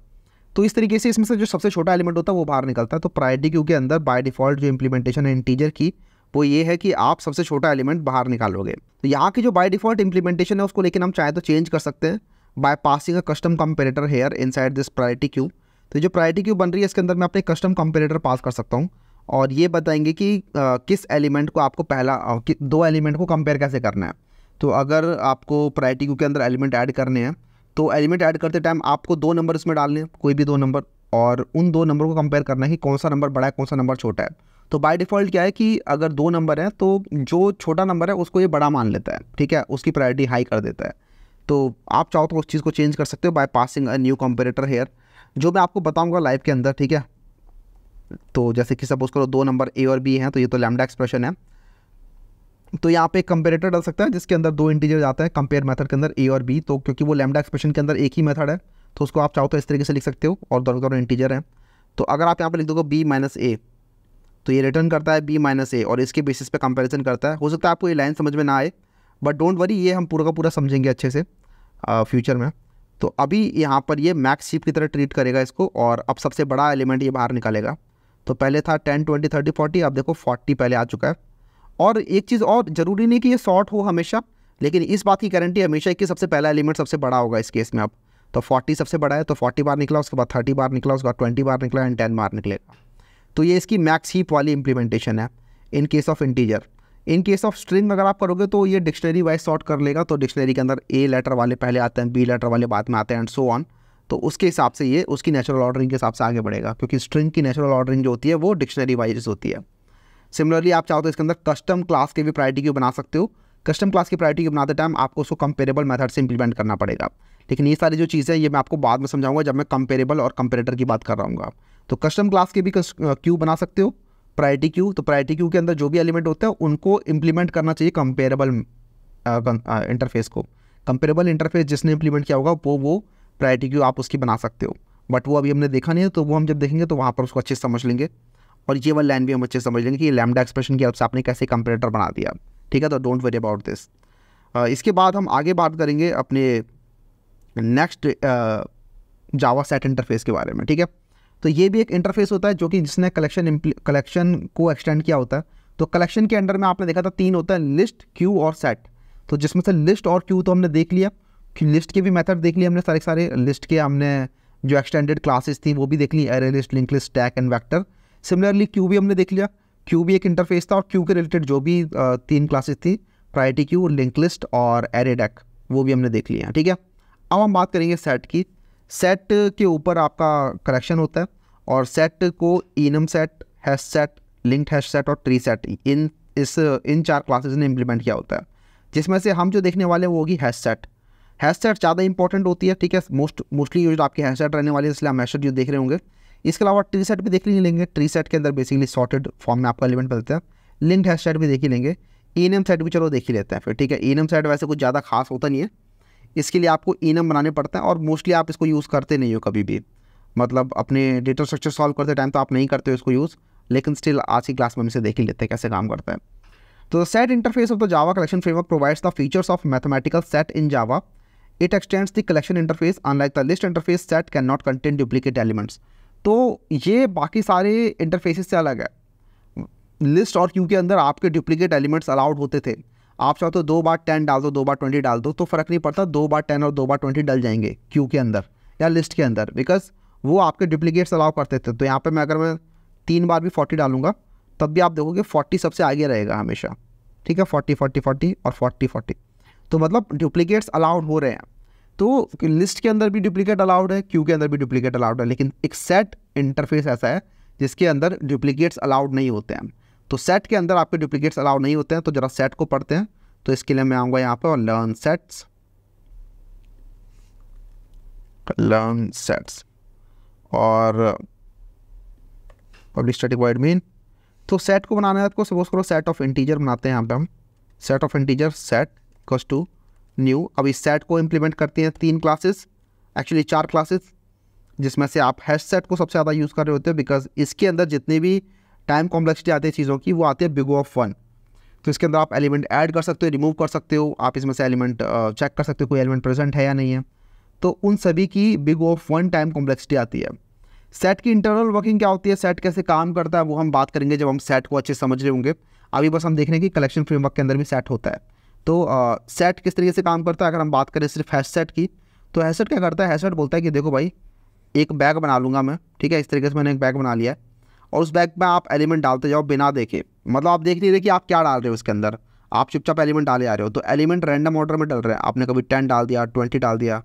तो इस तरीके से इसमें से जो सबसे छोटा एलिमेंट होता है वो बाहर निकलता है। तो प्रायोरिटी क्यू के अंदर बाय डिफ़ॉल्ट जो इंप्लीमेंटेशन है इंटीजर की वो ये है कि आप सबसे छोटा एलिमेंट बाहर निकालोगे। तो यहाँ की जो बाय डिफ़ॉल्ट इंप्लीमेंटेशन है उसको लेकिन हम चाहे तो चेंज कर सकते हैं by passing a custom comparator here inside this priority queue. तो जो प्रायोरिटी क्यू बन रही है इसके अंदर मैं अपने कस्टम कंपेरेटर पास कर सकता हूँ, और ये बताएंगे कि किस एलिमेंट को आपको दो एलिमेंट को कंपेयर कैसे करना है। तो अगर आपको प्रायोरिटी क्यू के अंदर एलिमेंट ऐड करने हैं तो एलिमेंट ऐड करते टाइम आपको 2 नंबर इसमें डालने हैं, कोई भी 2 नंबर, और उन 2 नंबर को कंपेयर करना है कि कौन सा नंबर बड़ा है कौन सा नंबर छोटा है। तो बाय डिफ़ॉल्ट क्या है कि अगर 2 नंबर हैं तो जो छोटा नंबर है उसको ये बड़ा मान लेता है, ठीक है, उसकी प्रायोरिटी हाई कर देता है। तो आप चाहो तो उस चीज़ को चेंज कर सकते हो by passing a new comparator here, जो मैं आपको बताऊंगा लाइव के अंदर, ठीक है। तो जैसे कि सपोज करो 2 नंबर ए और बी हैं, तो ये तो लैम्डा एक्सप्रेशन है। तो यहाँ पे एक कंपेरेटर डाल सकता है जिसके अंदर 2 इंटीजर जाता है कंपेयर मेथड के अंदर ए और बी। तो क्योंकि वो लैम्डा एक्सप्रेशन के अंदर एक ही मेथड है तो उसको आप चाहो तो इस तरीके से लिख सकते हो, और दोनों इंटीजर हैं। तो अगर आप यहाँ पे लिख दोगे बी माइनस ए, तो ये रिटर्न करता है बी माइनस ए और इसके बेसिस पे कंपैरिजन करता है। हो सकता है आपको ये लाइन समझ में ना आए, बट डोंट वरी, ये हम पूरा का पूरा समझेंगे अच्छे से फ्यूचर में। तो अभी यहाँ पर ये मैक्स शीप की तरह ट्रीट करेगा इसको, और अब सबसे बड़ा एलिमेंट ये बाहर निकालेगा। तो पहले था 10 20 30 40, अब देखो 40 पहले आ चुका है। और एक चीज़ और, ज़रूरी नहीं कि ये शॉर्ट हो हमेशा, लेकिन इस बात की गारंटी हमेशा है कि सबसे पहला एलिमेंट सबसे बड़ा होगा इस केस में। अब तो 40 सबसे बड़ा है, तो 40 बार निकला, उसके बाद 30 बार निकला, उसके बाद 20 बार निकला एंड 10 बार निकलेगा। तो ये इसकी मैक्स हीप वाली इंप्लीमेंटेशन है in case of integer. In case of string अगर आप करोगे तो ये डिक्शनरी वाइज सॉर्ट कर लेगा। तो डिक्शनरी के अंदर ए लेटर वाले पहले आते हैं, बी लेटर वाले बाद में आते हैं एंड सो ऑन। तो उसके हिसाब से ये उसकी नेचुरल ऑर्डरिंग के हिसाब से आगे बढ़ेगा, क्योंकि स्ट्रिंग की नेचुरल ऑर्डरिंग जो होती है वो डिक्शनरी वाइज होती है। सिमिलरली आप चाहो तो इसके अंदर कस्टम क्लास के भी प्रायोरिटी क्यू बना सकते हो। कस्टम क्लास की प्रायोरिटी क्यू बनाते टाइम आपको उसको कंपेरेबल मेथड से इंप्लीमेंट करना पड़ेगा। लेकिन ये सारी जो चीज़ें ये मैं आपको बाद में समझाऊंगा जब मैं कंपेरेबल और कंपेरेटर की बात कर रहा हूँ। तो कस्टम क्लास के भी क्यू बना सकते हो, प्रायोरिटी क्यू, तो प्रायोरिटी क्यू के अंदर जो भी एलिमेंट होते हैं उनको इम्प्लीमेंट करना चाहिए कंपेरेबल इंटरफेस को। कंपेरेबल इंटरफेस जिसने इम्प्लीमेंट किया होगा वो प्रायोरिटी क्यू आप उसकी बना सकते हो, बट वो अभी हमने देखा नहीं है, तो वो हम जब देखेंगे तो वहाँ पर उसको अच्छे से समझ लेंगे। और ये वाला लाइन भी हम अच्छे से समझ लेंगे कि ये लैम्डा एक्सप्रेशन की हेल्प से आपने कैसे कंपेरेटर बना दिया, ठीक है। तो डोंट वरी अबाउट दिस। इसके बाद हम आगे बात करेंगे अपने नेक्स्ट जावा सेट इंटरफेस के बारे में, ठीक है। तो ये भी एक इंटरफेस होता है जो कि जिसने कलेक्शन को एक्सटेंड किया होता है। तो कलेक्शन के अंडर में आपने देखा था 3 होता है, लिस्ट, क्यू और सेट। तो जिसमें से लिस्ट और क्यू तो हमने देख लिया, लिस्ट के भी मेथड देख लिए हमने सारे लिस्ट के, हमने जो एक्सटेंडेड क्लासेस थी वो भी देख ली, array list, link list, stack and vector. Similarly queue भी हमने देख लिया, क्यू भी एक इंटरफेस था और क्यू के रिलेटेड जो भी 3 क्लासेस थी, प्रायोरिटी क्यू, लिंक लिस्ट और एरे डेक, वो भी हमने देख लिया, ठीक है। अब हम बात करेंगे सेट की। सेट के ऊपर आपका कलेक्शन होता है और सेट को enum set, hash set, linked hash set और ट्री सेट, इन 4 क्लासेस ने इम्प्लीमेंट किया होता है, जिसमें से हम जो देखने वाले हैं वो होगी हैश सेट। हैश सेट ज़्यादा इंपॉर्टेंट होती है, ठीक है। मोस्टली यूज आपकी हैश सेट रहने वाली है, इसलिए हम हैश सेट यूज देख रहे होंगे। इसके अलावा ट्री सेट भी देख ही लेंगे। ट्री सेट के अंदर बेसिकली सॉर्टेड फॉर्म में आपका एलिमेंट मिलता है। लिंक्ड हैश सेट भी देख ही लेंगे। इनम सेट भी चलो देख ही लेते हैं फिर, ठीक है। इनम सेट वैसे कुछ ज़्यादा खास होता नहीं है, इसके लिए आपको इनम बनाने पड़ते हैं और मोस्टली आप इसको यूज़ करते नहीं हो कभी भी, मतलब अपने डेटा स्ट्रक्चर सॉल्व करते टाइम तो आप नहीं करते हो इसको यूज़, लेकिन स्टिल आज की क्लास में हम इसे देख ही लेते हैं कैसे काम करता है। तो set interface of the Java collection framework provides the features of mathematical set in Java. It extends the collection interface unlike the list interface. Set can not contain duplicate elements. तो ये बाकी सारे इंटरफेसेस से अलग है। List और Q के अंदर आपके डुप्लीकेट एलिमेंट्स अलाउड होते थे। आप चाहो तो 2 बार 10 डाल दो, 2 बार 20 डाल दो, तो फ़र्क नहीं पड़ता, 2 बार 10 और 2 बार 20 डल जाएंगे क्यू के अंदर या लिस्ट के अंदर, बिकॉज वो आपके डुप्लीकेट्स अलाउ करते थे। तो यहाँ पे अगर मैं 3 बार भी 40 डालूंगा तब भी आप देखोगे 40 सबसे आगे रहेगा हमेशा, ठीक है। 40 40 40 और 40 40, तो मतलब डुप्लीकेट्स अलाउड हो रहे हैं। तो लिस्ट के अंदर भी डुप्लीकेट अलाउड है, क्यू के अंदर भी डुप्लीकेट अलाउड है, लेकिन एक सेट इंटरफेस ऐसा है जिसके अंदर डुप्लीकेट्स अलाउड नहीं होते हैं। तो सेट के अंदर आपके डुप्लीकेट्स अलाउड नहीं होते हैं। तो जरा सेट को पढ़ते हैं। तो इसके लिए मैं आऊँगा यहाँ पर और लर्न सेट्स और पब्लिक स्टैटिक वॉइड मेन। तो सेट को बनाना है आपको, सपोज करो सेट ऑफ इंटीजर बनाते हैं यहाँ पे हम। Set of integer set equals to new. अब इस सेट को इम्प्लीमेंट करती हैं 3 क्लासेस, एक्चुअली 4 क्लासेस, जिसमें से आप हैश सेट को सबसे ज़्यादा यूज़ कर रहे होते हैं, बिकॉज इसके अंदर जितनी भी टाइम कॉम्प्लेक्सिटी आती है चीज़ों की वो आती है बिग ऑफ 1। तो इसके अंदर आप एलिमेंट ऐड कर सकते हो, रिमूव कर सकते हो, आप इसमें से एलिमेंट चेक कर सकते हो कोई एलिमेंट प्रेजेंट है या नहीं है। तो उन सभी की बिग ऑफ 1 टाइम कॉम्प्लेक्सिटी आती है। सेट की इंटरनल वर्किंग क्या होती है, सेट कैसे काम करता है, वो हम बात करेंगे जब हम सेट को अच्छे से समझ रहे होंगे। अभी बस हम देख रहे हैं कि कलेक्शन फ्रेमवर्क के अंदर भी सेट होता है। तो सेट किस तरीके से काम करता है, अगर हम बात करें सिर्फ हैश सेट की, तो हैश सेट क्या करता है, हैश सेट बोलता है कि देखो भाई एक बैग बना लूँगा मैं, ठीक है। इस तरीके से मैंने एक बैग बना लिया है और उस बैग में आप एलिमेंट डालते जाओ बिना देखे, मतलब आप देख नहीं रहे कि आप क्या डाल रहे हो उसके अंदर, आप चुपचाप एलिमेंट डाले आ रहे हो। तो एलिमेंट रैंडम ऑर्डर में डल रहे हैं, आपने कभी 10 डाल दिया, 20 डाल दिया,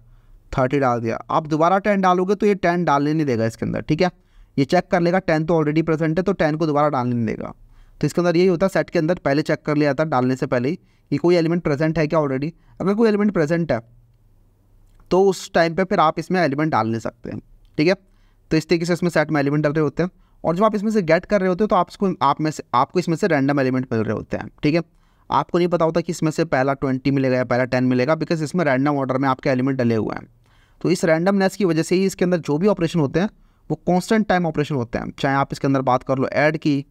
30 डाल दिया, आप दोबारा 10 डालोगे तो ये 10 डालने नहीं देगा इसके अंदर, ठीक है। ये चेक कर लेगा 10 तो ऑलरेडी प्रेजेंट है, तो 10 को दोबारा डालने नहीं देगा। तो इसके अंदर यही होता है, सेट के अंदर पहले चेक कर लिया था डालने से पहले ही कि कोई एलिमेंट प्रेजेंट है क्या ऑलरेडी। अगर कोई एलिमेंट प्रेजेंट है तो उस टाइम पे फिर आप इसमें एलिमेंट डाल नहीं सकते हैं, ठीक है। तो इस तरीके से इसमें सेट में एलिमेंट डाल रहे होते हैं और जब आप इसमें से गेट कर रहे होते हो तो आपको इसमें से रैंडम एलिमेंट मिल रहे होते हैं, ठीक है। आपको नहीं पता होता कि इसमें से पहला 20 मिलेगा या पहला 10 मिलेगा, बिकॉज इसमें रैंडम ऑर्डर में आपके एलिमेंट डले हुए हैं। तो इस रैंडमनेस की वजह से ही इसके अंदर जो भी ऑपरेशन होते हैं वो कॉन्स्टेंट टाइम ऑपरेशन होते हैं। चाहे आप इसके अंदर बात कर लो ऐड की,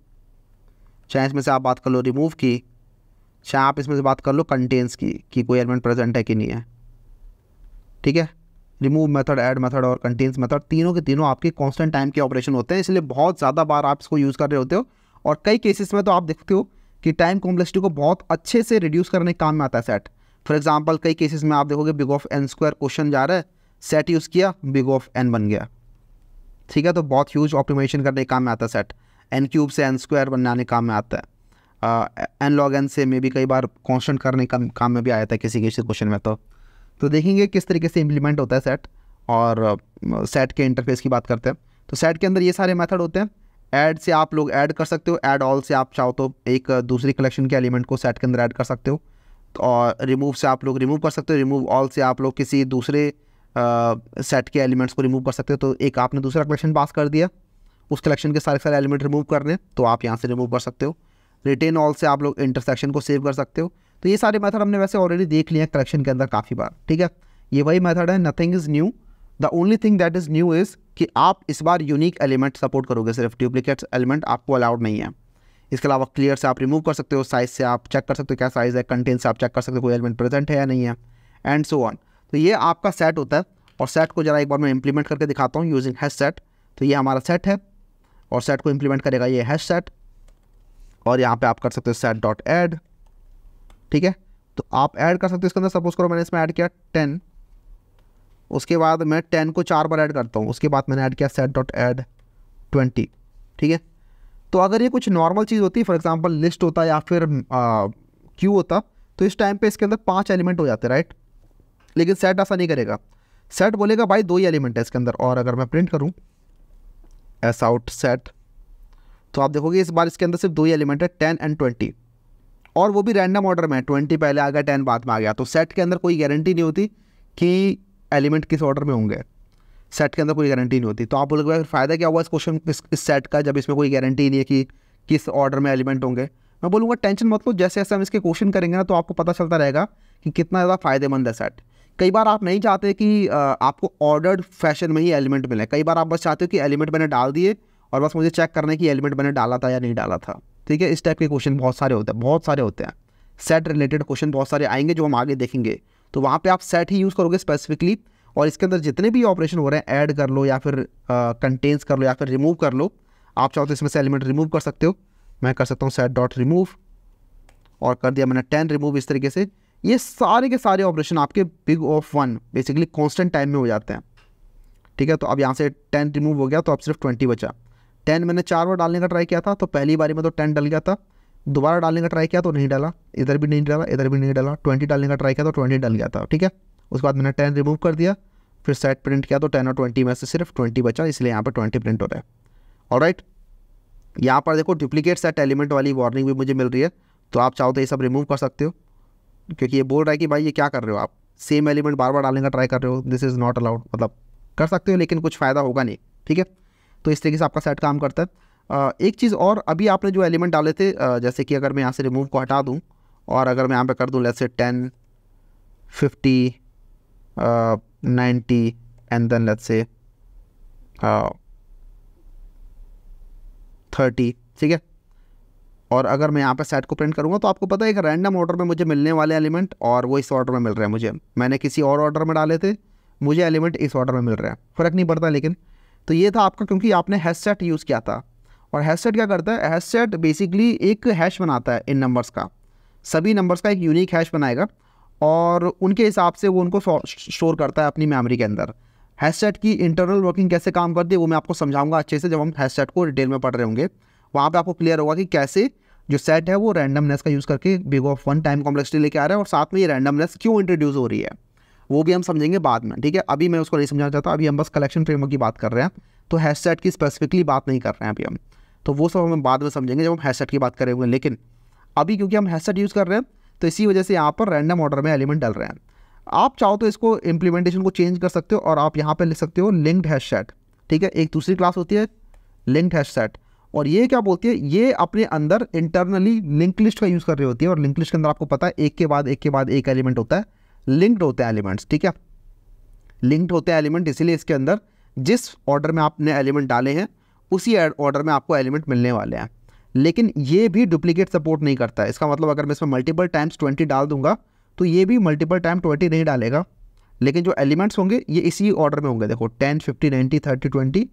चाहे इसमें से आप बात कर लो रिमूव की, चाहे आप इसमें से बात कर लो कंटेंस की कि कोई एलिमेंट प्रेजेंट है कि नहीं है, ठीक है। रिमूव मेथड, ऐड मेथड और कंटेंस मेथड, तीनों के तीनों आपके कांस्टेंट टाइम के ऑपरेशन होते हैं, इसलिए बहुत ज़्यादा बार आप इसको यूज़ कर रहे होते हो। और कई केसेस में तो आप देखते हो कि टाइम कॉम्प्लेक्सिटी को बहुत अच्छे से रिड्यूस करने के काम में आता है सेट। फॉर एग्जांपल कई केसेस में आप देखोगे big of n square question जा रहा है, सेट यूज़ किया, बिग ऑफ n बन गया, ठीक है। तो बहुत ह्यूज ऑप्टिमाइजेशन करने के काम में आता है सेट। n क्यूब से n स्क्वायर बनाने के काम में आता है, n लॉग n से में भी कई बार कॉन्स्टेंट करने का काम में भी आया था किसी क्वेश्चन में। तो देखेंगे किस तरीके से इम्प्लीमेंट होता है सेट। और सेट के इंटरफेस की बात करते हैं तो सेट के अंदर ये सारे मेथड होते हैं। ऐड से आप लोग ऐड कर सकते हो, ऐड ऑल से आप चाहो तो एक दूसरी कलेक्शन के एलिमेंट को सेट के अंदर ऐड कर सकते हो, और रिमूव से आप लोग रिमूव कर सकते हो, रिमूव ऑल से आप लोग किसी दूसरे सेट के एलिमेंट्स को रिमूव कर सकते हो। तो एक आपने दूसरा कलेक्शन पास कर दिया उस कलेक्शन के सारे एलिमेंट रिमूव करने हैं तो आप यहाँ से रिमूव कर सकते हो। रिटेन ऑल से आप लोग इंटरसेक्शन को सेव कर सकते हो। तो ये सारे मेथड हमने वैसे ऑलरेडी देख लिए हैं कलेक्शन के अंदर काफ़ी बार, ठीक है। ये वही मेथड है, nothing is new. The only thing that is new is कि आप इस बार यूनिक एलिमेंट सपोर्ट करोगे, सिर्फ डुप्लीकेट एलिमेंट आपको अलाउड नहीं है। इसके अलावा क्लियर से आप रिमूव कर सकते हो, साइज से आप चेक कर सकते हो क्या साइज़ है, कंटेंट से आप चेक कर सकते हो कोई एलिमेंट प्रेजेंट है या नहीं है, एंड सो ऑन। तो ये आपका सेट होता है, और सेट को जरा एक बार मैं इंप्लीमेंट करके दिखाता हूँ यूजिंग हैश सेट। तो ये हमारा सेट है, और सेट को इंप्लीमेंट करेगा ये हैश सेट, और यहाँ पे आप कर सकते हो सेट डॉट ऐड, ठीक है। तो आप ऐड कर सकते हो इसके अंदर। सपोज करो मैंने इसमें ऐड किया 10, उसके बाद मैं 10 को 4 बार ऐड करता हूँ, उसके बाद मैंने ऐड किया सेट डॉट ऐड 20, ठीक है। तो अगर ये कुछ नॉर्मल चीज़ होती, फॉर एग्जांपल लिस्ट होता या फिर क्यू होता, तो इस टाइम पे इसके अंदर 5 एलिमेंट हो जाते, राइट। लेकिन सेट ऐसा नहीं करेगा, सेट बोलेगा भाई 2 ही एलिमेंट है इसके अंदर। और अगर मैं प्रिंट करूँ एस आउट सेट, तो आप देखोगे इस बार इसके अंदर सिर्फ 2 ही एलिमेंट है, 10 एंड 20, और वो भी रैंडम ऑर्डर में, 20 पहले आ गया, 10 बाद में आ गया। तो सेट के अंदर कोई गारंटी नहीं होती कि एलिमेंट किस ऑर्डर में होंगे, सेट के अंदर कोई गारंटी नहीं होती। तो आप बोलोगे फ़ायदा क्या हुआ इस क्वेश्चन इस सेट का, जब इसमें कोई गारंटी नहीं है कि किस ऑर्डर में एलिमेंट होंगे। मैं बोलूँगा टेंशन मत लो, जैसे जैसे हम इसके क्वेश्चन करेंगे ना, तो आपको पता चलता रहेगा कि कितना ज़्यादा फ़ायदेमंद है सेट। कई बार आप नहीं चाहते कि आपको ऑर्डर्ड फैशन में ही एलिमेंट मिले, कई बार आप बस चाहते हो कि एलिमेंट मैंने डाल दिए और बस मुझे चेक करना है कि एलिमेंट मैंने डाला था या नहीं डाला था, ठीक है। इस टाइप के क्वेश्चन बहुत सारे होते हैं, बहुत सारे होते हैं। सेट रिलेटेड क्वेश्चन बहुत सारे आएंगे जो हम आगे देखेंगे, तो वहाँ पे आप सेट ही यूज़ करोगे स्पेसिफिकली। और इसके अंदर जितने भी ऑपरेशन हो रहे हैं, ऐड कर लो या फिर कंटेन्स कर लो या फिर रिमूव कर लो, आप चाहो तो इसमें से एलिमेंट रिमूव कर सकते हो। मैं कर सकता हूँ सेट डॉट रिमूव, और कर दिया मैंने 10 रिमूव। इस तरीके से ये सारे के सारे ऑपरेशन आपके big of 1 basically constant time में हो जाते हैं, ठीक है। तो अब यहाँ से 10 रिमूव हो गया, तो अब सिर्फ 20 बचा। 10 मैंने 4 बार डालने का ट्राई किया था, तो पहली बारी में तो 10 डल गया था, दोबारा डालने का ट्राई किया तो नहीं डाला, इधर भी नहीं डाला, इधर भी नहीं डाला। 20 डालने का ट्राई किया तो 20 डल गया था, ठीक है। उसके बाद मैंने 10 रिमूव कर दिया, फिर सेट प्रिंट किया तो 10 और 20 में से सिर्फ 20 बचा, इसलिए यहाँ पर 20 प्रिंट हो रहा है। ऑलराइट, यहाँ पर देखो डुप्लीकेट सेट एलिमेंट वाली वार्निंग भी मुझे मिल रही है, तो आप चाहो तो ये सब रिमूव कर सकते हो, क्योंकि ये बोल रहा है कि भाई ये क्या कर रहे हो आप, सेम एलिमेंट बार बार डालने का ट्राई कर रहे हो, दिस इज़ नॉट अलाउड। मतलब कर सकते हो लेकिन कुछ फ़ायदा होगा नहीं, ठीक है। तो इस तरीके से आपका सेट काम करता है। एक चीज़ और, अभी आपने जो एलिमेंट डाले थे, जैसे कि अगर मैं यहाँ से रिमूव को हटा दूँ और अगर मैं यहाँ पे कर दूँ let's say 10, 50, 90 and then let's say 30, ठीक है। और अगर मैं यहाँ पे सेट को प्रिंट करूँगा तो आपको पता है एक रैंडम ऑर्डर में मुझे मिलने वाले एलिमेंट और वो इस ऑर्डर में मिल रहे हैं मुझे। मैंने किसी और ऑर्डर में डाले थे, मुझे एलिमेंट इस ऑर्डर में मिल रहा है, फ़र्क नहीं पड़ता। लेकिन तो ये था आपका, क्योंकि आपने हैश सेट यूज़ किया था। और हैश सेट क्या करता है, हैश सेट बेसिकली एक हैश बनाता है इन नंबर्स का, सभी नंबर्स का एक यूनिक हैश बनाएगा और उनके हिसाब से वो उनको स्टोर करता है अपनी मेमोरी के अंदर। हैश सेट की इंटरनल वर्किंग कैसे काम करती है वो मैं आपको समझाऊंगा अच्छे से, जब हम हैश सेट को डिटेल में पढ़ रहे होंगे। वहाँ पे आपको क्लियर होगा कि कैसे जो सेट है वो रैंडमनेस का यूज़ करके बिग ऑफ 1 टाइम कॉम्प्लेक्सिटी लेके आ रहा है, और साथ में ये रैंडमनेस क्यों इंट्रोड्यूस हो रही है वो भी हम समझेंगे बाद में, ठीक है। अभी मैं उसको नहीं समझाना चाहता, अभी हम बस कलेक्शन फ्रेमवर्क की बात कर रहे हैं, तो हैश सेट की स्पेसिफिकली बात नहीं कर रहे हैं अभी हम, तो वो सब हम बाद में समझेंगे जब हम हैश सेट की बात करेंगे। लेकिन अभी क्योंकि हम हैश सेट यूज़ कर रहे हैं तो इसी वजह से यहाँ पर रैंडम ऑर्डर में एलिमेंट डल रहे हैं। आप चाहो तो इसको इम्प्लीमेंटेशन को चेंज कर सकते हो और आप यहाँ पे लिख सकते हो लिंक्ड हैश सेट, ठीक है। एक दूसरी क्लास होती है लिंक्ड हैश सेट, और ये क्या बोलती है, ये अपने अंदर इंटरनली लिंक लिस्ट का यूज़ कर रही होती है। और लिंक लिस्ट के अंदर आपको पता है एक के बाद एक एलिमेंट होता है, लिंक्ड होते हैं एलिमेंट्स, ठीक है। लिंक्ड होते हैं एलिमेंट, इसीलिए इसके अंदर जिस ऑर्डर में आपने एलिमेंट डाले हैं उसी ऑर्डर में आपको एलिमेंट मिलने वाले हैं। लेकिन ये भी डुप्लीकेट सपोर्ट नहीं करता है। इसका मतलब अगर मैं इसमें मल्टीपल टाइम्स 20 डाल दूंगा तो ये भी मल्टीपल टाइम 20 नहीं डालेगा, लेकिन जो एलिमेंट्स होंगे ये इसी ऑर्डर में होंगे। देखो 10, 50, 90, 30, 20,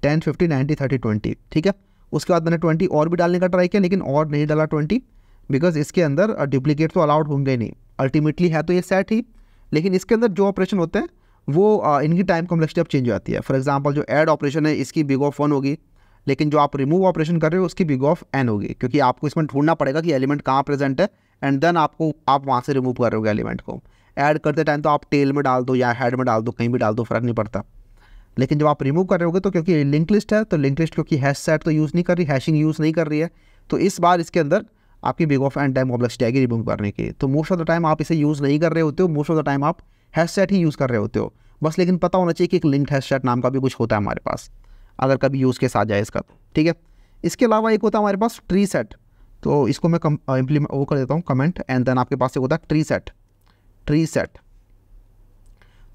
10, 50, 90, 30, 20, ठीक है। उसके बाद मैंने 20 और भी डालने का ट्राई किया, लेकिन और नहीं डाला 20, बिकॉज इसके अंदर डुप्लीकेट तो अलाउड होंगे नहीं। अल्टीमेटली है तो ये सेट ही, लेकिन इसके अंदर जो ऑपरेशन होते हैं वो इनकी टाइम कॉम्प्लेक्सिटी अब चेंज हो जाती है। फॉर एग्जांपल जो ऐड ऑपरेशन है इसकी बिग ऑफ 1 होगी, लेकिन जो आप रिमूव ऑपरेशन कर रहे हो उसकी बिग ऑफ n होगी, क्योंकि आपको इसमें ढूंढना पड़ेगा कि एलिमेंट कहाँ प्रेजेंट है, एंड देन आप वहाँ से रिमूव कर रहे हो एलिमेंट को। ऐड करते टाइम तो आप टेल में डाल दो या हेड में डाल दो, कहीं भी डाल दो, फ़र्क नहीं पड़ता। लेकिन जब आप रिमूव कर रहे होगे तो क्योंकि लिंक लिस्ट है, तो लिंक लिस्ट क्योंकि हैश सेट तो यूज़ नहीं कर रही, हैशिंग यूज़ नहीं कर रही है, तो इस बार इसके अंदर आपकी big of n time complexity आएगी रिमूव करने की। तो मोस्ट ऑफ द टाइम आप इसे यूज़ नहीं कर रहे होते हो, मोस्ट ऑफ द टाइम आप हैश सेट ही यूज़ कर रहे होते हो बस। लेकिन पता होना चाहिए कि एक लिंक्ड हैश सेट नाम का भी कुछ होता है हमारे पास। अगर कभी यूज़ केस आ जाए इसका, ठीक है। इसके अलावा एक होता है हमारे पास ट्री सेट, तो इसको मैं इम्प्लीमेंट वो कर देता हूँ कमेंट, एंड देन आपके पास एक होता है ट्री सेट।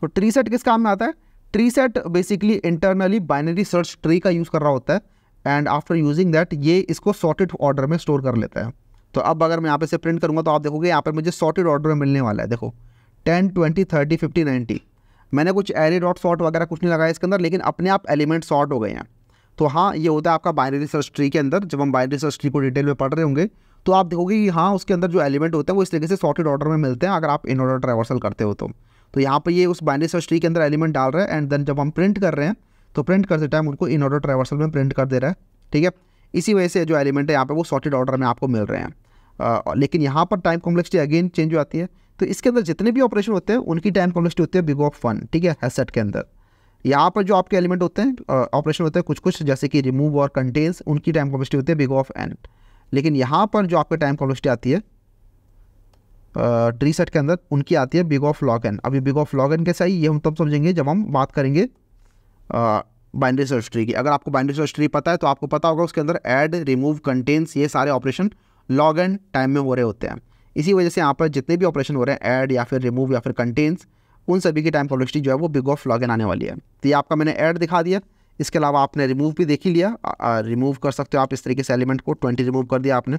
तो ट्री सेट किस काम में आता है? Tree set basically internally binary search tree का यूज़ कर रहा होता है, एंड आफ्टर यूजिंग दैट ये इसको सॉर्टेड ऑर्डर में स्टोर कर लेता है। तो अब अगर मैं यहाँ पे से प्रिंट करूँगा तो आप देखोगे यहाँ पर मुझे सॉर्टेड ऑर्डर में मिलने वाला है। देखो 10, 20, 30, 50, 90, मैंने कुछ एरे डॉट सॉर्ट वगैरह कुछ नहीं लगाया इसके अंदर, लेकिन अपने आप एलिमेंट सॉर्ट हो गए हैं। तो हाँ, ये होता है आपका बाइनरी सर्च ट्री के अंदर। जब हम बाइनरी सर्च ट्री को डिटेल में पढ़ रहे होंगे तो आप देखोगे कि हाँ, उसके अंदर जो एलिमेंट होते हैं वो इस तरीके से सॉर्टेड ऑर्डर में मिलते हैं, अगर आप इन ऑर्डर ट्रैवर्सल करते हो तो यहाँ पर ये उस बाइनरी सर्च ट्री के अंदर एलिमेंट डाल रहा है, एंड देन जब हम प्रिंट कर रहे हैं तो प्रिंट करते टाइम उनको इन ऑर्डर ट्रैवर्सल में प्रिंट कर दे रहा है, ठीक है। इसी वजह से जो एलिमेंट है यहाँ पे वो सॉर्टेड ऑर्डर में आपको मिल रहे हैं। लेकिन यहाँ पर टाइम कॉम्प्लेक्सिटी अगेन चेंज हो जाती है। तो इसके अंदर जितने भी ऑपरेशन होते हैं उनकी टाइम कॉम्प्लेक्सिटी होती है बिग ऑफ 1, ठीक है, हैश सेट के अंदर। यहाँ पर जो आपके एलिमेंट होते हैं, ऑपरेशन होते हैं कुछ जैसे कि रिमूव और कंटेन्स, उनकी टाइम कॉम्प्लेक्सिटी होती है बिग ऑफ n। लेकिन यहाँ पर जो आपके टाइम कॉम्प्लेक्सिटी आती है ट्री सेट के अंदर, उनकी आती है बिग ऑफ log n। अभी बिग ऑफ log n कैसे आई ये हम तब समझेंगे जब हम बात करेंगे बाइनरी सर्च ट्री की। अगर आपको बाइनरी सर्च ट्री पता है तो आपको पता होगा उसके अंदर ऐड, रिमूव, कंटेन्स, ये सारे ऑपरेशन log n टाइम में हो रहे होते हैं। इसी वजह से यहाँ पर जितने भी ऑपरेशन हो रहे हैं, ऐड या फिर रिमूव या फिर कंटेन्स, उन सभी की टाइम कॉम्प्लेक्सिटी जो है वो बिग ऑफ log n आने वाली है। तो ये आपका मैंने ऐड दिखा दिया। इसके अलावा आपने रिमूव भी देख ही लिया, रिमूव कर सकते हो आप इस तरीके से एलिमेंट को, 20 रिमूव कर दिया आपने।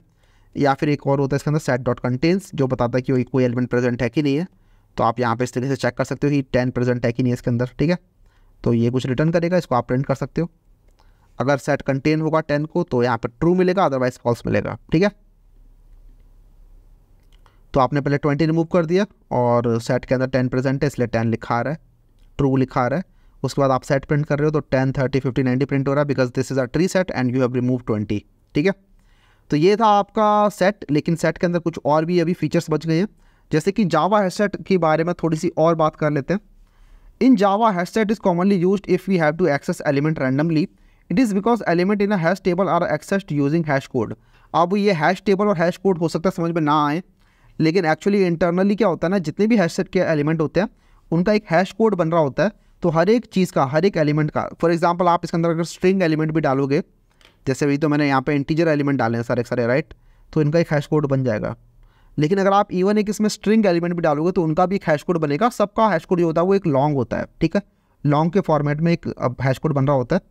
या फिर एक और होता है इसके अंदर सेट डॉट कंटेन्स, जो बताता है कि कोई एलिमेंट प्रेजेंट है कि नहीं है। तो आप यहाँ पे इस तरीके से चेक कर सकते हो कि 10 प्रेजेंट है कि नहीं है इसके अंदर, ठीक है। तो ये कुछ रिटर्न करेगा, इसको आप प्रिंट कर सकते हो। अगर सेट कंटेन होगा 10 को तो यहाँ पर ट्रू मिलेगा, अदरवाइज फॉल्स मिलेगा, ठीक है। तो आपने पहले 20 रिमूव कर दिया और सेट के अंदर 10 प्रेजेंट है इसलिए 10 लिखा आ रहा है, ट्रू लिखा आ रहा है। उसके बाद आप सेट प्रिंट कर रहे हो तो 10, 30, 50, 90 प्रिंट हो रहा है, because this is a tree set and you have remove 20, ठीक है। तो ये था आपका सेट। लेकिन सेट के अंदर कुछ और भी अभी फीचर्स बच गए हैं, जैसे कि जावा हैश सेट के बारे में थोड़ी सी और बात कर लेते हैं। In Java hash set is commonly used if we have to access element randomly. It is because element in a hash table are accessed using hash code. अब ये हैश टेबल और हैश कोड हो सकता है समझ में ना आए, लेकिन एक्चुअली इंटरनली क्या होता है ना, जितने भी हैश सेट के एलिमेंट होते हैं उनका एक हैश कोड बन रहा होता है। तो हर एक चीज़ का, हर एक एलिमेंट का, फॉर एग्जांपल आप इसके अंदर अगर स्ट्रिंग एलिमेंट भी डालोगे, जैसे अभी तो मैंने यहाँ पे इंटीजर एलिमेंट डाले हैं सारे राइट, तो इनका एक हैश कोड बन जाएगा। लेकिन अगर आप इवन एक इसमें स्ट्रिंग एलिमेंट भी डालोगे तो उनका भी एक हैश कोड बनेगा। सबका हैश कोड जो होता है वो एक लॉन्ग होता है, ठीक है। लॉन्ग के फॉर्मेट में एक हैश कोड बन रहा होता है।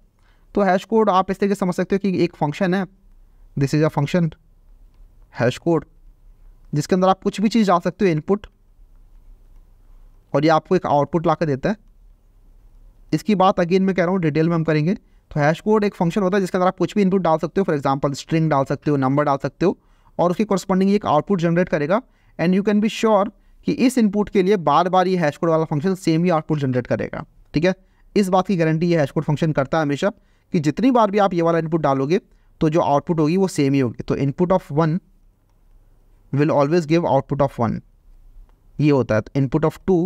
तो हैश कोड आप इस तरीके से समझ सकते हो कि एक फंक्शन है, this is a function hash code, जिसके अंदर आप कुछ भी चीज़ डाल सकते हो इनपुट, और ये आपको एक आउटपुट ला कर देता है। इसकी बात अगेन मैं कह रहा हूँ डिटेल में हम करेंगे। तो हैश कोड एक फंक्शन होता है जिसके अंदर आप कुछ भी इनपुट डाल सकते हो, फॉर एग्जांपल स्ट्रिंग डाल सकते हो, नंबर डाल सकते हो, और उसकी कॉरस्पॉन्डिंग एक आउटपुट जनरेट करेगा। And you can be sure कि इस इनपुट के लिए बार बार ये हैश कोड वाला फंक्शन सेम ही आउटपुट जनरेट करेगा, ठीक है। इस बात की गारंटी ये हैश कोड फंक्शन करता है हमेशा कि जितनी बार भी आप ये वाला इनपुट डालोगे तो जो आउटपुट होगी वो सेम ही होगी। तो input of 1 will always give output of 1, ये होता है। Input of 2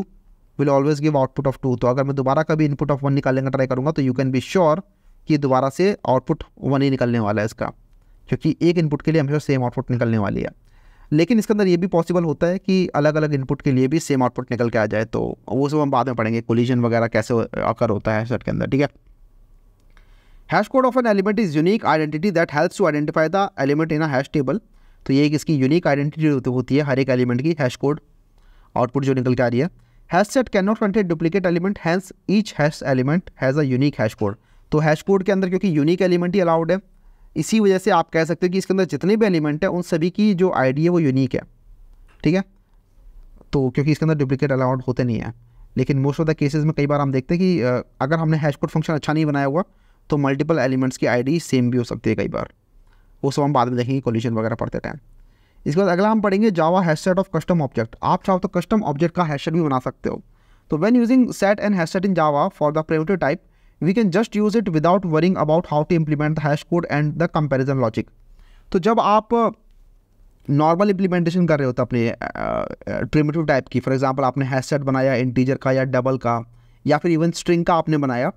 will always give output of 2। तो अगर मैं दोबारा कभी इनपुट ऑफ 1 निकालने का ट्राई करूँगा तो यू कैन बी श्योर कि दोबारा से आउटपुट 1 ही निकलने वाला है इसका, क्योंकि एक इनपुट के लिए हमेशा सेम आउटपुट निकलने वाली है। लेकिन इसके अंदर ये भी पॉसिबल होता है कि अलग अलग इनपुट के लिए भी सेम आउटपुट निकल के आ जाए, तो वो सब हम बाद में पढ़ेंगे, कोलिजन वगैरह कैसे अकर होता है हैश सेट के अंदर, ठीक है। Hash code of an element is unique identity that helps to identify the element in a hash table. तो ये एक इसकी यूनिक आइडेंटिटी होती है हर एक एलिमेंट की, हैश कोड आउटपुट जो निकल के आ रही है। Hash set can not contain duplicate element, hence each hash element has a unique hash code. तो हैश कोड के अंदर क्योंकि यूनिक एलिमेंट ही अलाउड है, इसी वजह से आप कह सकते हो कि इसके अंदर जितने भी एलिमेंट है उन सभी की जो आईडी है वो यूनिक है, ठीक है। तो क्योंकि इसके अंदर डुप्लीकेट अलाउड होते नहीं है। लेकिन मोस्ट ऑफ द केसेस में कई बार हम देखते हैं कि अगर हमने हैश कोड फंक्शन अच्छा नहीं बनाया हुआ तो मल्टीपल एलिमेंट्स की आईडी सेम भी हो सकती है कई बार। वो सब हम बाद में देखेंगे कोलिजन वगैरह पढ़ते टाइम। इसके बाद अगला हम पढ़ेंगे Java hash set of custom object. आप चाहो तो कस्टम ऑब्जेक्ट का हैश सेट भी बना सकते हो। तो when using set and hash set in Java for the primitive type we can just use it without worrying about how to implement the hash code and the comparison logic। तो जब आप normal implementation कर रहे होते अपने primitive type की, for example आपने hash set बनाया इंटीजर का या डबल का या फिर इवन स्ट्रिंग का आपने बनाया,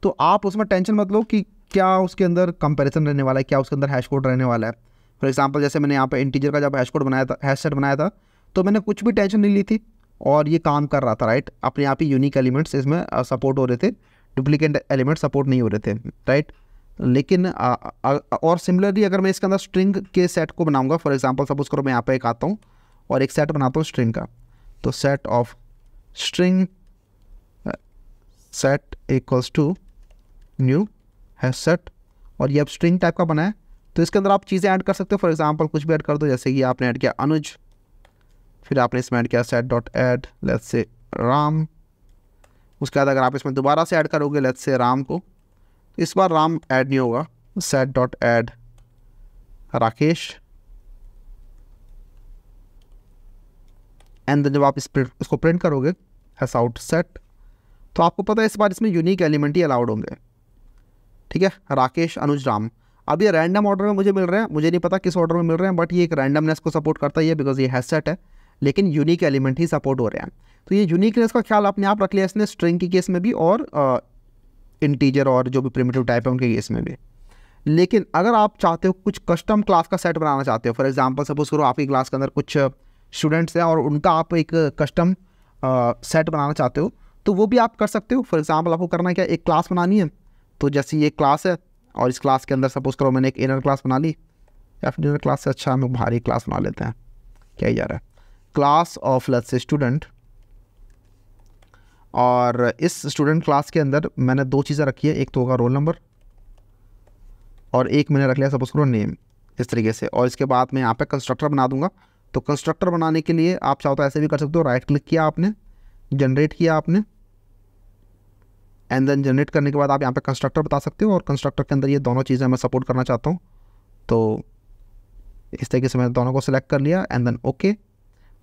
तो आप उसमें टेंशन मत लो कि क्या उसके अंदर कंपैरिजन रहने वाला है, क्या उसके अंदर हैश कोड रहने वाला है। फॉर एग्जांपल जैसे मैंने यहाँ पे इंटीजर का जब हैश कोड बनाया था, हैश सेट बनाया था, तो मैंने कुछ भी टेंशन नहीं ली थी और ये काम कर रहा था, राइट। अपने आप ही यूनिक एलिमेंट्स इसमें सपोर्ट हो रहे थे। डुप्लीकेट एलिमेंट सपोर्ट नहीं हो रहे थे, राइट। लेकिन और सिमिलरली अगर मैं इसके अंदर स्ट्रिंग के सेट को बनाऊंगा, फॉर एग्जांपल सपोज करो मैं यहाँ पे एक आता हूँ और एक सेट बनाता हूँ स्ट्रिंग का, तो set of string set equals to new hash set, और ये अब स्ट्रिंग टाइप का बना है। तो इसके अंदर आप चीज़ें ऐड कर सकते हो, फॉर एग्जांपल कुछ भी ऐड कर दो, जैसे कि आपने ऐड किया अनुज, फिर आपने इसमें ऐड किया set dot add let's say Ram. उसके बाद अगर आप इसमें दोबारा से ऐड करोगे लेट्स से राम को, इस बार राम ऐड नहीं होगा, set dot add Rakesh, and जब आप इसको प्रिंट करोगे हैस आउट सेट, तो आपको पता है इस बार इसमें यूनिक एलिमेंट ही अलाउड होंगे, ठीक है, राकेश अनुज राम। अब ये रैंडम ऑर्डर में मुझे मिल रहे हैं, मुझे नहीं पता किस ऑर्डर में मिल रहे हैं, बट ये एक रैंडमनेस को सपोर्ट करता ही है बिकॉज ये हैश सेट है, लेकिन यूनिक एलिमेंट ही सपोर्ट हो रहे हैं। तो ये यूनिकनेस का ख्याल अपने आप रख लिया इसने स्ट्रिंग की केस में भी और इंटीजर और जो भी प्रिमिटिव टाइप है उनके केस में भी। लेकिन अगर आप चाहते हो कुछ कस्टम क्लास का सेट बनाना चाहते हो, फॉर एग्जांपल सपोज करो आपकी क्लास के अंदर कुछ स्टूडेंट्स हैं और उनका आप एक कस्टम सेट बनाना चाहते हो, तो वो भी आप कर सकते हो। फॉर एग्जांपल आपको करना क्या, एक क्लास बनानी है, तो जैसे ये क्लास है और इस क्लास के अंदर सपोज करो मैंने एक इनर क्लास बना ली, या फिर इनर क्लास से अच्छा हम बाहरी क्लास बना लेते हैं, क्या ही जा रहा है, क्लास ऑफ लेट्स से स्टूडेंट, और इस स्टूडेंट क्लास के अंदर मैंने दो चीज़ें रखी है, एक तो होगा रोल नंबर और एक मैंने रख लिया सपोज करो नेम, इस तरीके से। और इसके बाद मैं यहाँ पे कंस्ट्रक्टर बना दूंगा। तो कंस्ट्रक्टर बनाने के लिए आप चाहो तो ऐसे भी कर सकते हो, राइट क्लिक किया आपने, जनरेट किया आपने, एंड देन जनरेट करने के बाद आप यहाँ पे कंस्ट्रक्टर बता सकते हो, और कंस्ट्रक्टर के अंदर ये दोनों चीज़ें मैं सपोर्ट करना चाहता हूँ, तो इस तरीके से मैंने दोनों को सिलेक्ट कर लिया एंड देन ओके।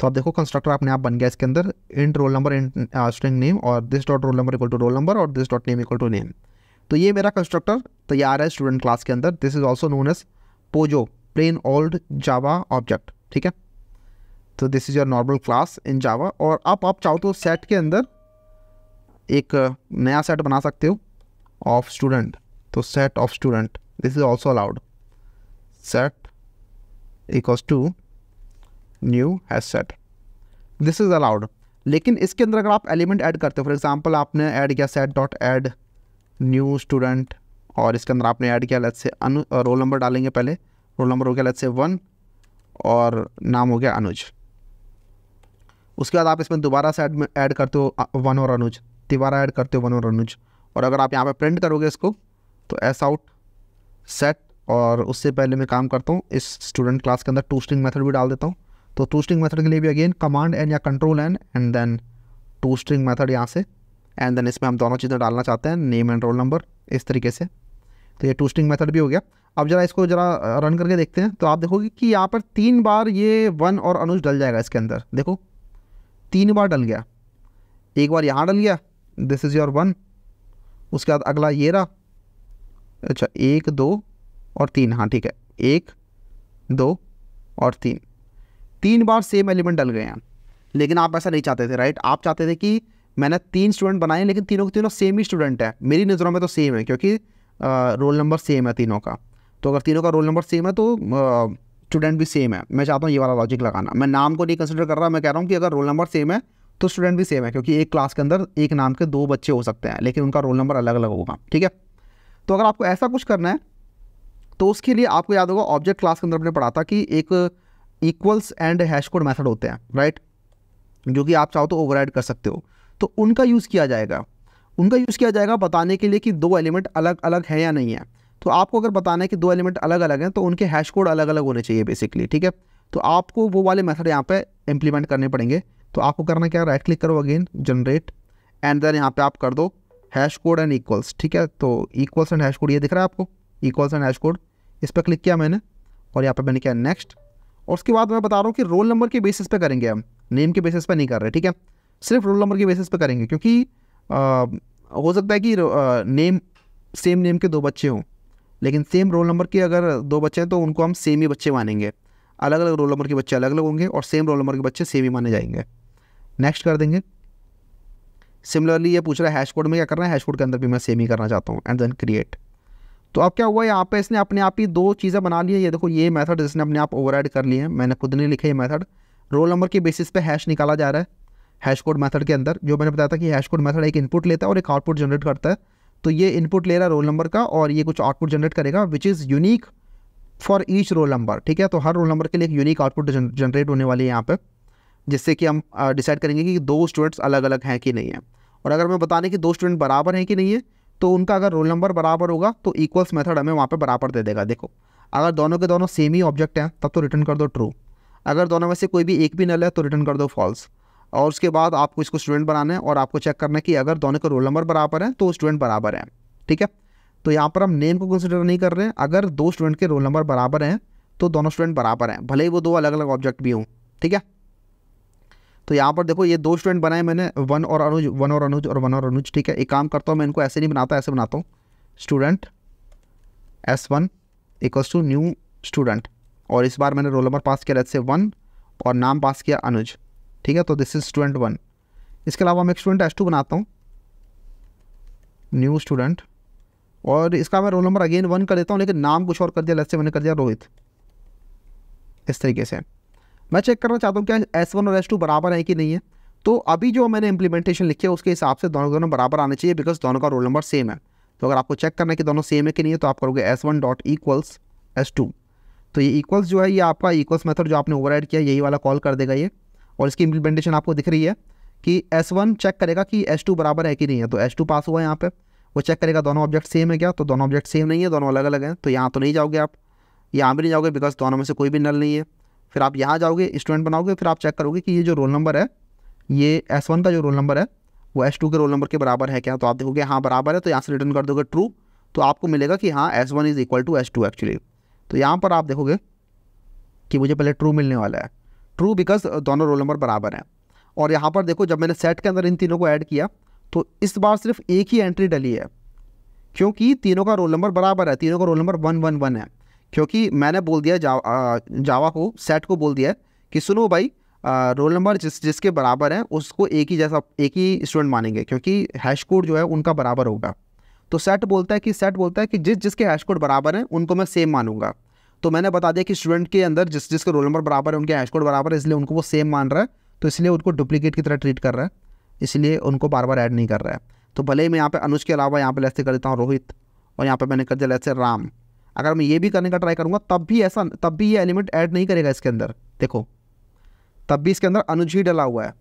तो आप देखो कंस्ट्रक्टर अपने आप बन गया इसके अंदर, int roll number int string name, और this dot roll number equal to roll number और this dot name equal to name. तो ये मेरा कंस्ट्रक्टर तैयार है स्टूडेंट क्लास के अंदर। This is also known as POJO, plain old Java object, ठीक है। तो this is your normal class in Java. और आप चाहो तो सेट के अंदर एक नया सेट बना सकते हो ऑफ स्टूडेंट, तो set of student this is also allowed, set equals to new hash set, this is allowed. लेकिन इसके अंदर अगर आप एलिमेंट ऐड करते हो, फॉर एग्जांपल आपने ऐड किया set dot add new student, और इसके अंदर आपने ऐड किया लेट्स से रोल नंबर डालेंगे, पहले रोल नंबर हो गया लेट्स से 1 और नाम हो गया अनुज। उसके बाद आप इसमें दोबारा से ऐड करते हो 1 और अनुज, दोबारा ऐड करते हो 1 और अनुज, और अगर आप यहाँ पे प्रिंट करोगे इसको तो एस आउट सेट। और उससे पहले मैं काम करता हूँ इस स्टूडेंट क्लास के अंदर टू स्ट्रिंग मेथड भी डाल देता हूँ। तो टू स्ट्रिंग मेथड के लिए भी अगेन कमांड एन या control N and then to string method यहाँ से, एंड देन इसमें हम दोनों चीज़ें डालना चाहते हैं, नेम एंड रोल नंबर, इस तरीके से। तो ये टू स्ट्रिंग मेथड भी हो गया। अब जरा इसको जरा रन करके देखते हैं, तो आप देखोगे कि यहाँ पर 3 बार ये 1 और अनुज डल जाएगा इसके अंदर, देखो 3 बार डल गया, एक बार यहाँ डल गया, दिस इज़ योर 1, उसके बाद अगला ये रहा, अच्छा 1 2 और 3, हाँ ठीक है 1 2 और 3 बार सेम एलिमेंट डल गए हैं। लेकिन आप ऐसा नहीं चाहते थे, राइट। आप चाहते थे कि मैंने 3 स्टूडेंट बनाए लेकिन तीनों के तीनों सेम ही स्टूडेंट है, मेरी नज़रों में तो सेम है क्योंकि रोल नंबर सेम है तीनों का। तो अगर तीनों का रोल नंबर सेम है तो स्टूडेंट भी सेम है। मैं चाहता हूँ ये वाला लॉजिक लगाना, मैं नाम को नहीं कंसिडर कर रहा, मैं कह रहा हूँ कि अगर रोल नंबर सेम है तो स्टूडेंट भी सेम है, क्योंकि एक क्लास के अंदर एक नाम के 2 बच्चे हो सकते हैं लेकिन उनका रोल नंबर अलग अलग होगा, ठीक है। तो अगर आपको ऐसा कुछ करना है तो उसके लिए आपको याद होगा ऑब्जेक्ट क्लास के अंदर हमने पढ़ा था कि एक equals and hash code method होते हैं, राइट, जो कि आप चाहो तो ओवरराइड कर सकते हो। तो उनका यूज़ किया जाएगा बताने के लिए कि 2 एलिमेंट अलग अलग हैं या नहीं है। तो आपको अगर बताना है कि 2 एलिमेंट अलग अलग हैं तो उनके हैश कोड अलग अलग होने चाहिए बेसिकली, ठीक है। तो आपको वो वाले मेथड यहाँ पे इंप्लीमेंट करने पड़ेंगे। तो आपको करना क्या है, राइट क्लिक करो अगेन जनरेट, एंड देन यहाँ पे आप कर दो हैश कोड एंड इक्वल्स, ठीक है। तो इक्वल्स एंड हैश कोड ये दिख रहा है आपको, इक्वल्स एंड हैश कोड, इस पर क्लिक किया मैंने और यहाँ पे मैंने किया नेक्स्ट। और उसके बाद मैं बता रहा हूँ कि रोल नंबर के बेसिस पे करेंगे हम, नेम के बेसिस पे नहीं कर रहे, ठीक है। सिर्फ रोल नंबर के बेसिस पे करेंगे क्योंकि हो सकता है कि नेम सेम नेम के 2 बच्चे हों लेकिन सेम रोल नंबर के अगर 2 बच्चे हैं तो उनको हम सेम ही बच्चे मानेंगे। अलग अलग रोल नंबर के बच्चे अलग अलग होंगे और सेम रोल नंबर के बच्चे सेम ही माने जाएंगे। नेक्स्ट कर देंगे। सिमिलरली ये पूछ रहा है हैश कोड में क्या करना है, हैश कोड के अंदर भी मैं सेम ही करना चाहता हूँ, एंड देन क्रिएट। तो अब क्या हुआ, यहाँ पे इसने अपने आप ही 2 चीज़ें बना ली है। ये देखो ये मेथड इसने अपने आप ओवरराइड कर लिए हैं, मैंने खुद नहीं लिखे ये मेथड। रोल नंबर के बेसिस पे हैश निकाला जा रहा है हैश कोड मेथड के अंदर। जो मैंने बताया था कि हैश कोड मेथड एक इनपुट लेता है और एक आउटपुट जनरेट करता है तो ये इनपुट ले रहा है रोल नंबर का और ये कुछ आउटपुट जनरेट करेगा which is unique for each roll number, ठीक है। तो हर रोल नंबर के लिए एक यूनिक आउटपुट जनरेट होने वाली है यहाँ पे, जिससे कि हम डिसाइड करेंगे कि दो स्टूडेंट्स अलग अलग हैं कि नहीं है। और अगर मैं बताने कि दो स्टूडेंट बराबर हैं कि नहीं है, तो उनका अगर रोल नंबर बराबर होगा तो इक्वल्स मेथड हमें वहाँ पे बराबर दे देगा। देखो अगर दोनों के दोनों सेम ही ऑब्जेक्ट हैं तब तो रिटर्न कर दो ट्रू, अगर दोनों में से कोई भी एक भी नल है तो रिटर्न कर दो फॉल्स। और उसके बाद आपको इसको स्टूडेंट बनाना है और आपको चेक करना है कि अगर दोनों के रोल नंबर बराबर हैं तो स्टूडेंट बराबर हैं, ठीक है। तो यहाँ पर हम नेम को कंसिडर नहीं कर रहे हैं, अगर दो स्टूडेंट के रोल नंबर बराबर हैं तो दोनों स्टूडेंट बराबर हैं, भले ही वो दो अलग अलग ऑब्जेक्ट भी हों, ठीक है। तो यहाँ पर देखो ये दो स्टूडेंट बनाए मैंने, वन और अनुज, वन और अनुज और वन और अनुज, ठीक है। एक काम करता हूँ मैं इनको ऐसे नहीं बनाता, ऐसे बनाता हूँ student S1 equals to new student, और इस बार मैंने रोल नंबर पास किया लेट्स से 1 और नाम पास किया अनुज, ठीक है। तो दिस इज स्टूडेंट 1। इसके अलावा मैं एक स्टूडेंट S2 बनाता हूँ न्यू स्टूडेंट, और इसका मैं रोल नंबर अगेन 1 कर देता हूँ लेकिन नाम कुछ और कर दिया, लेट्स से मैंने कर दिया रोहित। इस तरीके से मैं चेक करना चाहता हूँ क्या S1 और S2 बराबर है कि नहीं है। तो अभी जो मैंने इंप्लीमेंटेशन लिखी है उसके हिसाब से दोनों बराबर आने चाहिए, बिकॉज दोनों का रोल नंबर सेम है। तो अगर आपको चेक करना है कि दोनों सेम है कि नहीं है तो आप करोगे S1 डॉट इक्वल्स S2। तो ये इक्वल्स जो है ये आपका इक्वल्स मेथड जो आपने ओवरराइड किया यही वाला कॉल कर देगा ये, और इसकी इंप्लीमेंटेशन आपको दिख रही है कि S1 चेक करेगा कि S2 बराबर है कि नहीं है, तो S2 पास हुआ है यहाँ पे। वो चेक करेगा दोनों ऑब्जेक्ट सेम है क्या, तो दोनों ऑब्जेक्ट सेम नहीं है, दोनों अलग अलग हैं। तो यहाँ तो नहीं जाओगे आप, यहाँ भी नहीं जाओगे बिकॉज दोनों में से कोई भी नल नहीं है। फिर आप यहाँ जाओगे स्टूडेंट बनाओगे, फिर आप चेक करोगे कि ये जो रोल नंबर है ये S1 का जो रोल नंबर है वो S2 के रोल नंबर के बराबर है क्या, तो आप देखोगे हाँ बराबर है, तो यहाँ से रिटर्न कर दोगे ट्रू, तो आपको मिलेगा कि हाँ S1 is equal to S2 actually. तो यहाँ पर आप देखोगे कि मुझे पहले ट्रू मिलने वाला है, ट्रू बिकॉज दोनों रोल नंबर बराबर हैं। और यहाँ पर देखो जब मैंने सेट के अंदर इन तीनों को ऐड किया तो इस बार सिर्फ एक ही एंट्री डली है, क्योंकि तीनों का रोल नंबर बराबर है, तीनों का रोल नंबर 111 है। क्योंकि मैंने बोल दिया जावा को, सेट को बोल दिया कि सुनो भाई रोल नंबर जिसके बराबर है उसको एक ही स्टूडेंट मानेंगे, क्योंकि हैश कोड जो है उनका बराबर होगा। तो सेट बोलता है कि जिसके हैश कोड बराबर हैं उनको मैं सेम मानूंगा। तो मैंने बता दिया कि स्टूडेंट के अंदर जिसके रोल नंबर बराबर है उनके हैश कोड बराबर है, इसलिए उनको वो सेम मान रहा है, तो इसलिए उनको डुप्लीकेट की तरह ट्रीट कर रहा है, इसलिए उनको बार बार ऐड नहीं कर रहा है। तो भले ही मैं यहाँ पे अनुज के अलावा यहाँ पे लेट्स से कर देता हूँ रोहित, और यहाँ पे मैंने कर दिया लेट्स से राम। अगर मैं ये भी करने का ट्राई करूँगा तब भी ये एलिमेंट ऐड नहीं करेगा इसके अंदर, देखो तब भी इसके अंदर अनुज ही डला हुआ है,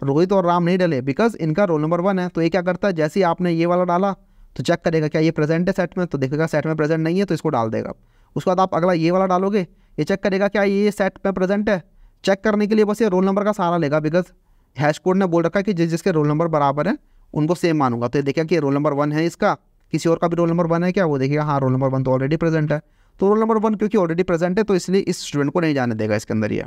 रोहित और राम नहीं डले, बिकॉज इनका रोल नंबर 1 है। तो ये क्या करता है, जैसे ही आपने ये वाला डाला तो चेक करेगा क्या ये प्रेजेंट है सेट में, तो देखेगा सेट में प्रेजेंट नहीं है तो इसको डाल देगा। उसके बाद आप अगला ये वाला डालोगे, ये चेक करेगा क्या ये सेट में प्रेजेंट है, चेक करने के लिए बस ये रोल नंबर का सहारा लेगा, बिकॉज हैश कोड ने बोल रखा है कि जिसके रोल नंबर बराबर है उनको सेम मानूंगा। तो ये देखिए कि रोल नंबर 1 है इसका, किसी और का भी रोल नंबर 1 है क्या, वो देखिएगा हाँ रोल नंबर 1 तो ऑलरेडी प्रेजेंट है। तो रोल नंबर 1 क्योंकि ऑलरेडी प्रेजेंट है तो इसलिए इस स्टूडेंट को नहीं जाने देगा इसके अंदर, ये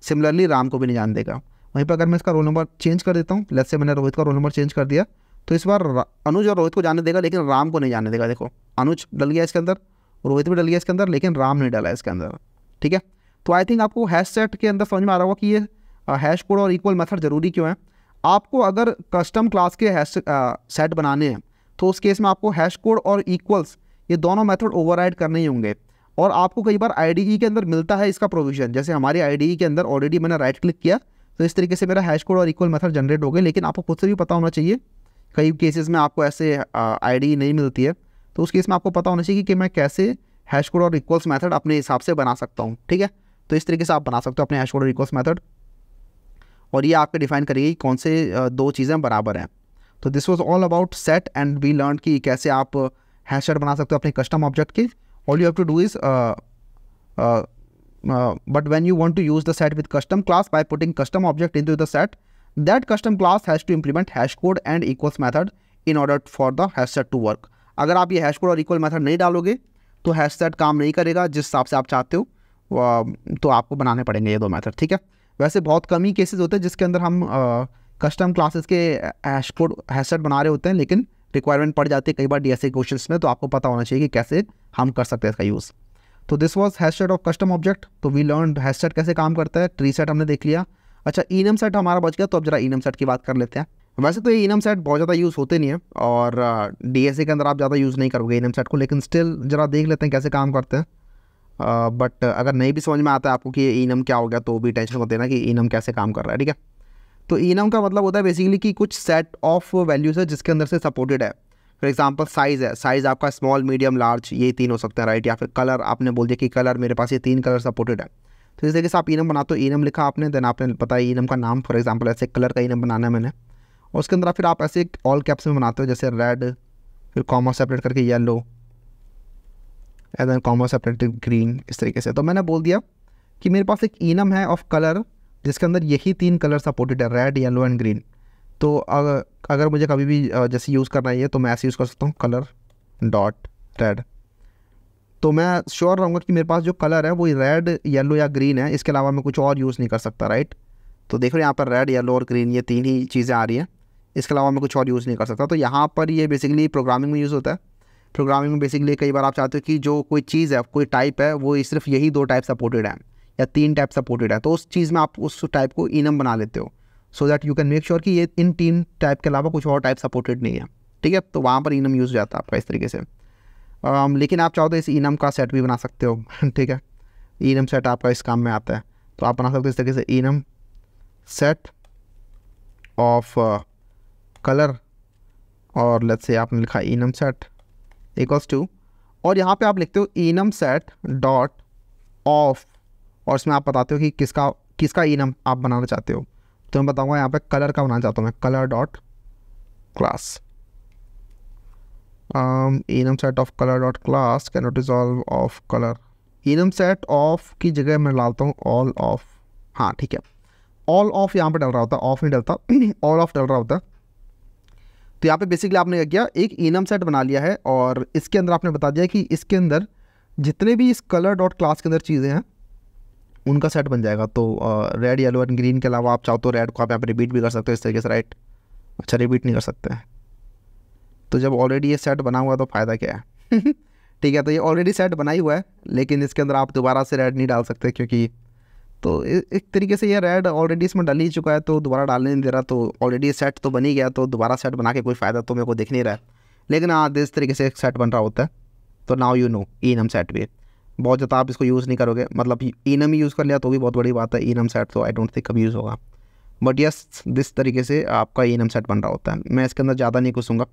सिमिलरली राम को भी नहीं जाने देगा। वहीं पर अगर मैं इसका रोल नंबर चेंज कर देता हूँ, लेट्स से मैंने रोहित का रोल नंबर चेंज कर दिया, तो इस बार अनुज और रोहित को जाने देगा लेकिन राम को नहीं जाने देगा। देखो अनुज डल गया इसके अंदर, रोहित भी डल गया इसके अंदर, लेकिन राम नहीं डला इसके अंदर, ठीक है। तो आई थिंक आपको हैश सेट के अंदर समझ में आ रहा होगा कि ये हैश कोड और इक्वल मेथड जरूरी क्यों है। आपको अगर कस्टम क्लास के हैश सेट बनाने हैं तो उस केस में आपको हैश कोड और इक्वल्स ये दोनों मेथड ओवरराइड करने ही होंगे। और आपको कई बार IDE के अंदर मिलता है इसका प्रोविजन, जैसे हमारी IDE के अंदर ऑलरेडी मैंने राइट क्लिक किया तो इस तरीके से मेरा हैश कोड और इक्वल मेथड जनरेट हो गए। लेकिन आपको खुद से भी पता होना चाहिए, कई केसेस में आपको ऐसे IDE नहीं मिलती है, तो उस केस में आपको पता होना चाहिए कि मैं कैसे हैश कोड और इक्वल्स मेथड अपने हिसाब से बना सकता हूँ, ठीक है। तो इस तरीके से आप बना सकते हो अपने हैश कोड और इक्वल्स मेथड, और ये आपके डिफाइन करेगी कौन से दो चीज़ें बराबर हैं। तो this was all about set and we learn कि कैसे आप हैश सेट बना सकते हो अपने कस्टम ऑब्जेक्ट के। All you have to do is but when you want to use the set with custom class by putting custom object into the set, that custom class has to implement hash code and equals method in order for the hash set to work. अगर आप ये hash code और equal method नहीं डालोगे तो hash set काम नहीं करेगा जिस हिसाब से आप चाहते हो, तो आपको बनाने पड़ेंगे ये दो मेथड, ठीक है। वैसे बहुत कम ही केसेस होते हैं जिसके अंदर हम कस्टम क्लासेस के हैश कोड हैश सेट बना रहे होते हैं, लेकिन रिक्वायरमेंट पड़ जाती है कई बार DSA क्वेश्चंस में, तो आपको पता होना चाहिए कि कैसे हम कर सकते हैं इसका यूज़। तो this was hash set of custom object. तो वी लर्न हैश सेट कैसे काम करता है, ट्री सेट हमने देख लिया। अच्छा इनम सेट हमारा बच गया, तो अब जरा इनम सेट की बात कर लेते हैं। वैसे तो ये इनम सेट बहुत ज़्यादा यूज़ होते नहीं है और DSA के अंदर आप ज़्यादा यूज़ नहीं करोगे इनम सेट को, लेकिन स्टिल जरा देख लेते हैं कैसे काम करते हैं। बट अगर नहीं भी समझ में आता है आपको कि ये इनम क्या हो गया तो भी टेंशन मत लेना कि इनम कैसे काम कर रहा है, ठीक है। तो इनम का मतलब होता है बेसिकली कि कुछ सेट ऑफ वैल्यूज़ है जिसके अंदर से सपोर्टेड है फॉर एग्जांपल साइज़ है, साइज़ आपका स्मॉल मीडियम लार्ज ये 3 हो सकते हैं, राइट। या फिर कलर आपने बोल दिया कि कलर मेरे पास ये 3 कलर सपोर्टेड है, तो इस तरीके से आप इनम बनाते हो। इनम लिखा आपने, देन आपने पता है इनम का नाम, फॉर एग्जांपल ऐसे कलर का इनम बनाना है मैंने, और उसके अंदर फिर आप ऐसे ऑल कैप्स में बनाते हो, जैसे रेड, फिर कॉमा सेपरेट करके yellow, and then comma separate green, इस तरीके से। तो मैंने बोल दिया कि मेरे पास एक इनम है ऑफ कलर जिसके अंदर यही 3 कलर सपोर्टेड है, रेड, येलो एंड ग्रीन। तो अगर मुझे कभी भी जैसे यूज़ करना है तो मैं ऐसे यूज़ कर सकता हूँ, कलर डॉट रेड। तो मैं श्योर रहूँगा कि मेरे पास जो कलर है वो रेड, येलो या ग्रीन है, इसके अलावा मैं कुछ और यूज़ नहीं कर सकता, राइट। तो देख रहे हो यहाँ पर रेड, येलो और ग्रीन ये 3 ही चीज़ें आ रही हैं, इसके अलावा मैं कुछ और यूज़ नहीं कर सकता। तो यहाँ पर ये बेसिकली प्रोग्रामिंग में यूज़ होता है। प्रोग्रामिंग में बेसिकली कई बार आप चाहते हो कि जो कोई चीज़ है, कोई टाइप है, वो सिर्फ यही 2 टाइप सपोर्टेड है या 3 टाइप सपोर्टेड है, तो उस चीज़ में आप उस टाइप को इनम बना लेते हो, so that you can make sure कि ये इन 3 टाइप के अलावा कुछ और टाइप सपोर्टेड नहीं है, ठीक है। तो वहाँ पर इनम यूज़ हो जाता है आपका इस तरीके से। लेकिन आप चाहो तो इस इनम का सेट भी बना सकते हो ठीक है, इनम सेट आपका इस काम में आता है, तो आप बना सकते हो इस तरीके से, इनम सेट ऑफ कलर, और लेट्स से आपने लिखा इनम सेट इक्वल्स टू, और यहाँ पे आप लिखते हो इनम सेट डॉट ऑफ, और इसमें आप बताते हो कि किसका इनम आप बनाना चाहते हो। तो मैं बताऊँगा यहाँ पे कलर का बनाना चाहता हूँ मैं, colour dot class, enum set of colour dot class can not resolve of colour. Enum set of की जगह मैं डालता हूँ ऑल ऑफ, हाँ ठीक है, ऑल ऑफ यहाँ पे डल रहा होता है, ऑफ नहीं डलता ऑल ऑफ डल रहा होता है। तो यहाँ पे बेसिकली आपने क्या किया, एक इनम सेट बना लिया है, और इसके अंदर आपने बता दिया कि इसके अंदर जितने भी इस कलर डॉट क्लास के अंदर चीज़ें हैं उनका सेट बन जाएगा। तो रेड, येलो एंड ग्रीन के अलावा आप चाहो तो रेड को आप यहाँ पे रिपीट भी कर सकते हो इस तरीके से, राइट। अच्छा, रिपीट नहीं कर सकते हैं, तो जब ऑलरेडी ये सेट बना हुआ है तो फ़ायदा क्या है ठीक है, तो ये ऑलरेडी सेट बना ही हुआ है, लेकिन इसके अंदर आप दोबारा से रेड नहीं डाल सकते, क्योंकि तो एक तरीके से ये रेड ऑलरेडी इसमें डल ही चुका है, तो दोबारा डालने नहीं दे रहा, तो ऑलरेडी सेट तो बन ही गया, तो दोबारा सेट बना के कोई फ़ायदा तो मेरे को दिख नहीं रहा है। लेकिन हाँ, इस तरीके से एक सेट बन रहा होता है, तो now you know enum set भी। बहुत ज़्यादा आप इसको यूज़ नहीं करोगे, मतलब इनम ही यूज़ कर लिया तो भी बहुत बड़ी बात है, इनम सेट तो आई डोंट थिंक कभी यूज़ होगा, बट यस दिस तरीके से आपका इनम सेट बन रहा होता है। मैं इसके अंदर ज़्यादा नहीं घुसूँगा।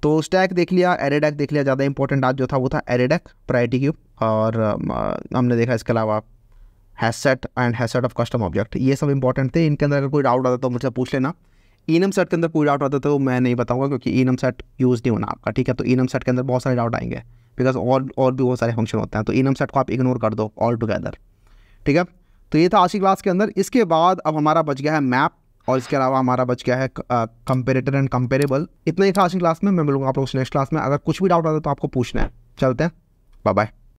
तो स्टैक देख लिया, एरेडैक देख लिया, ज़्यादा इंपॉर्टेंट आज जो था वो था एरेडैक, प्रायोरिटी क्यू, और हमने देखा इसके अलावा HashSet and HashSet of custom object, ये सब इंपॉर्टेंट थे। इनके अंदर अगर कोई डाउट आता तो मुझसे पूछ लेना। इनम सेट के अंदर कोई डाउट आता तो मैं नहीं बताऊंगा, क्योंकि इनम सेट यूज़ नहीं होना आपका, ठीक है। तो इनम सेट के अंदर बहुत सारे डाउट आएंगे, बिकॉज और भी बहुत सारे फंक्शन होते हैं, तो इनम सेट को आप इग्नोर कर दो ऑल टुगेदर, ठीक है। तो ये था आज की क्लास के अंदर। इसके बाद अब हमारा बच गया है मैप, और इसके अलावा हमारा बच गया है कंपेरेटर एंड कंपेरेबल। इतना ही था आज की क्लास में। मैं मिलूंगा आप लोगों से नेक्स्ट क्लास में। अगर कुछ भी डाउट आता है तो आपको पूछना है। चलते हैं, बाय बाय।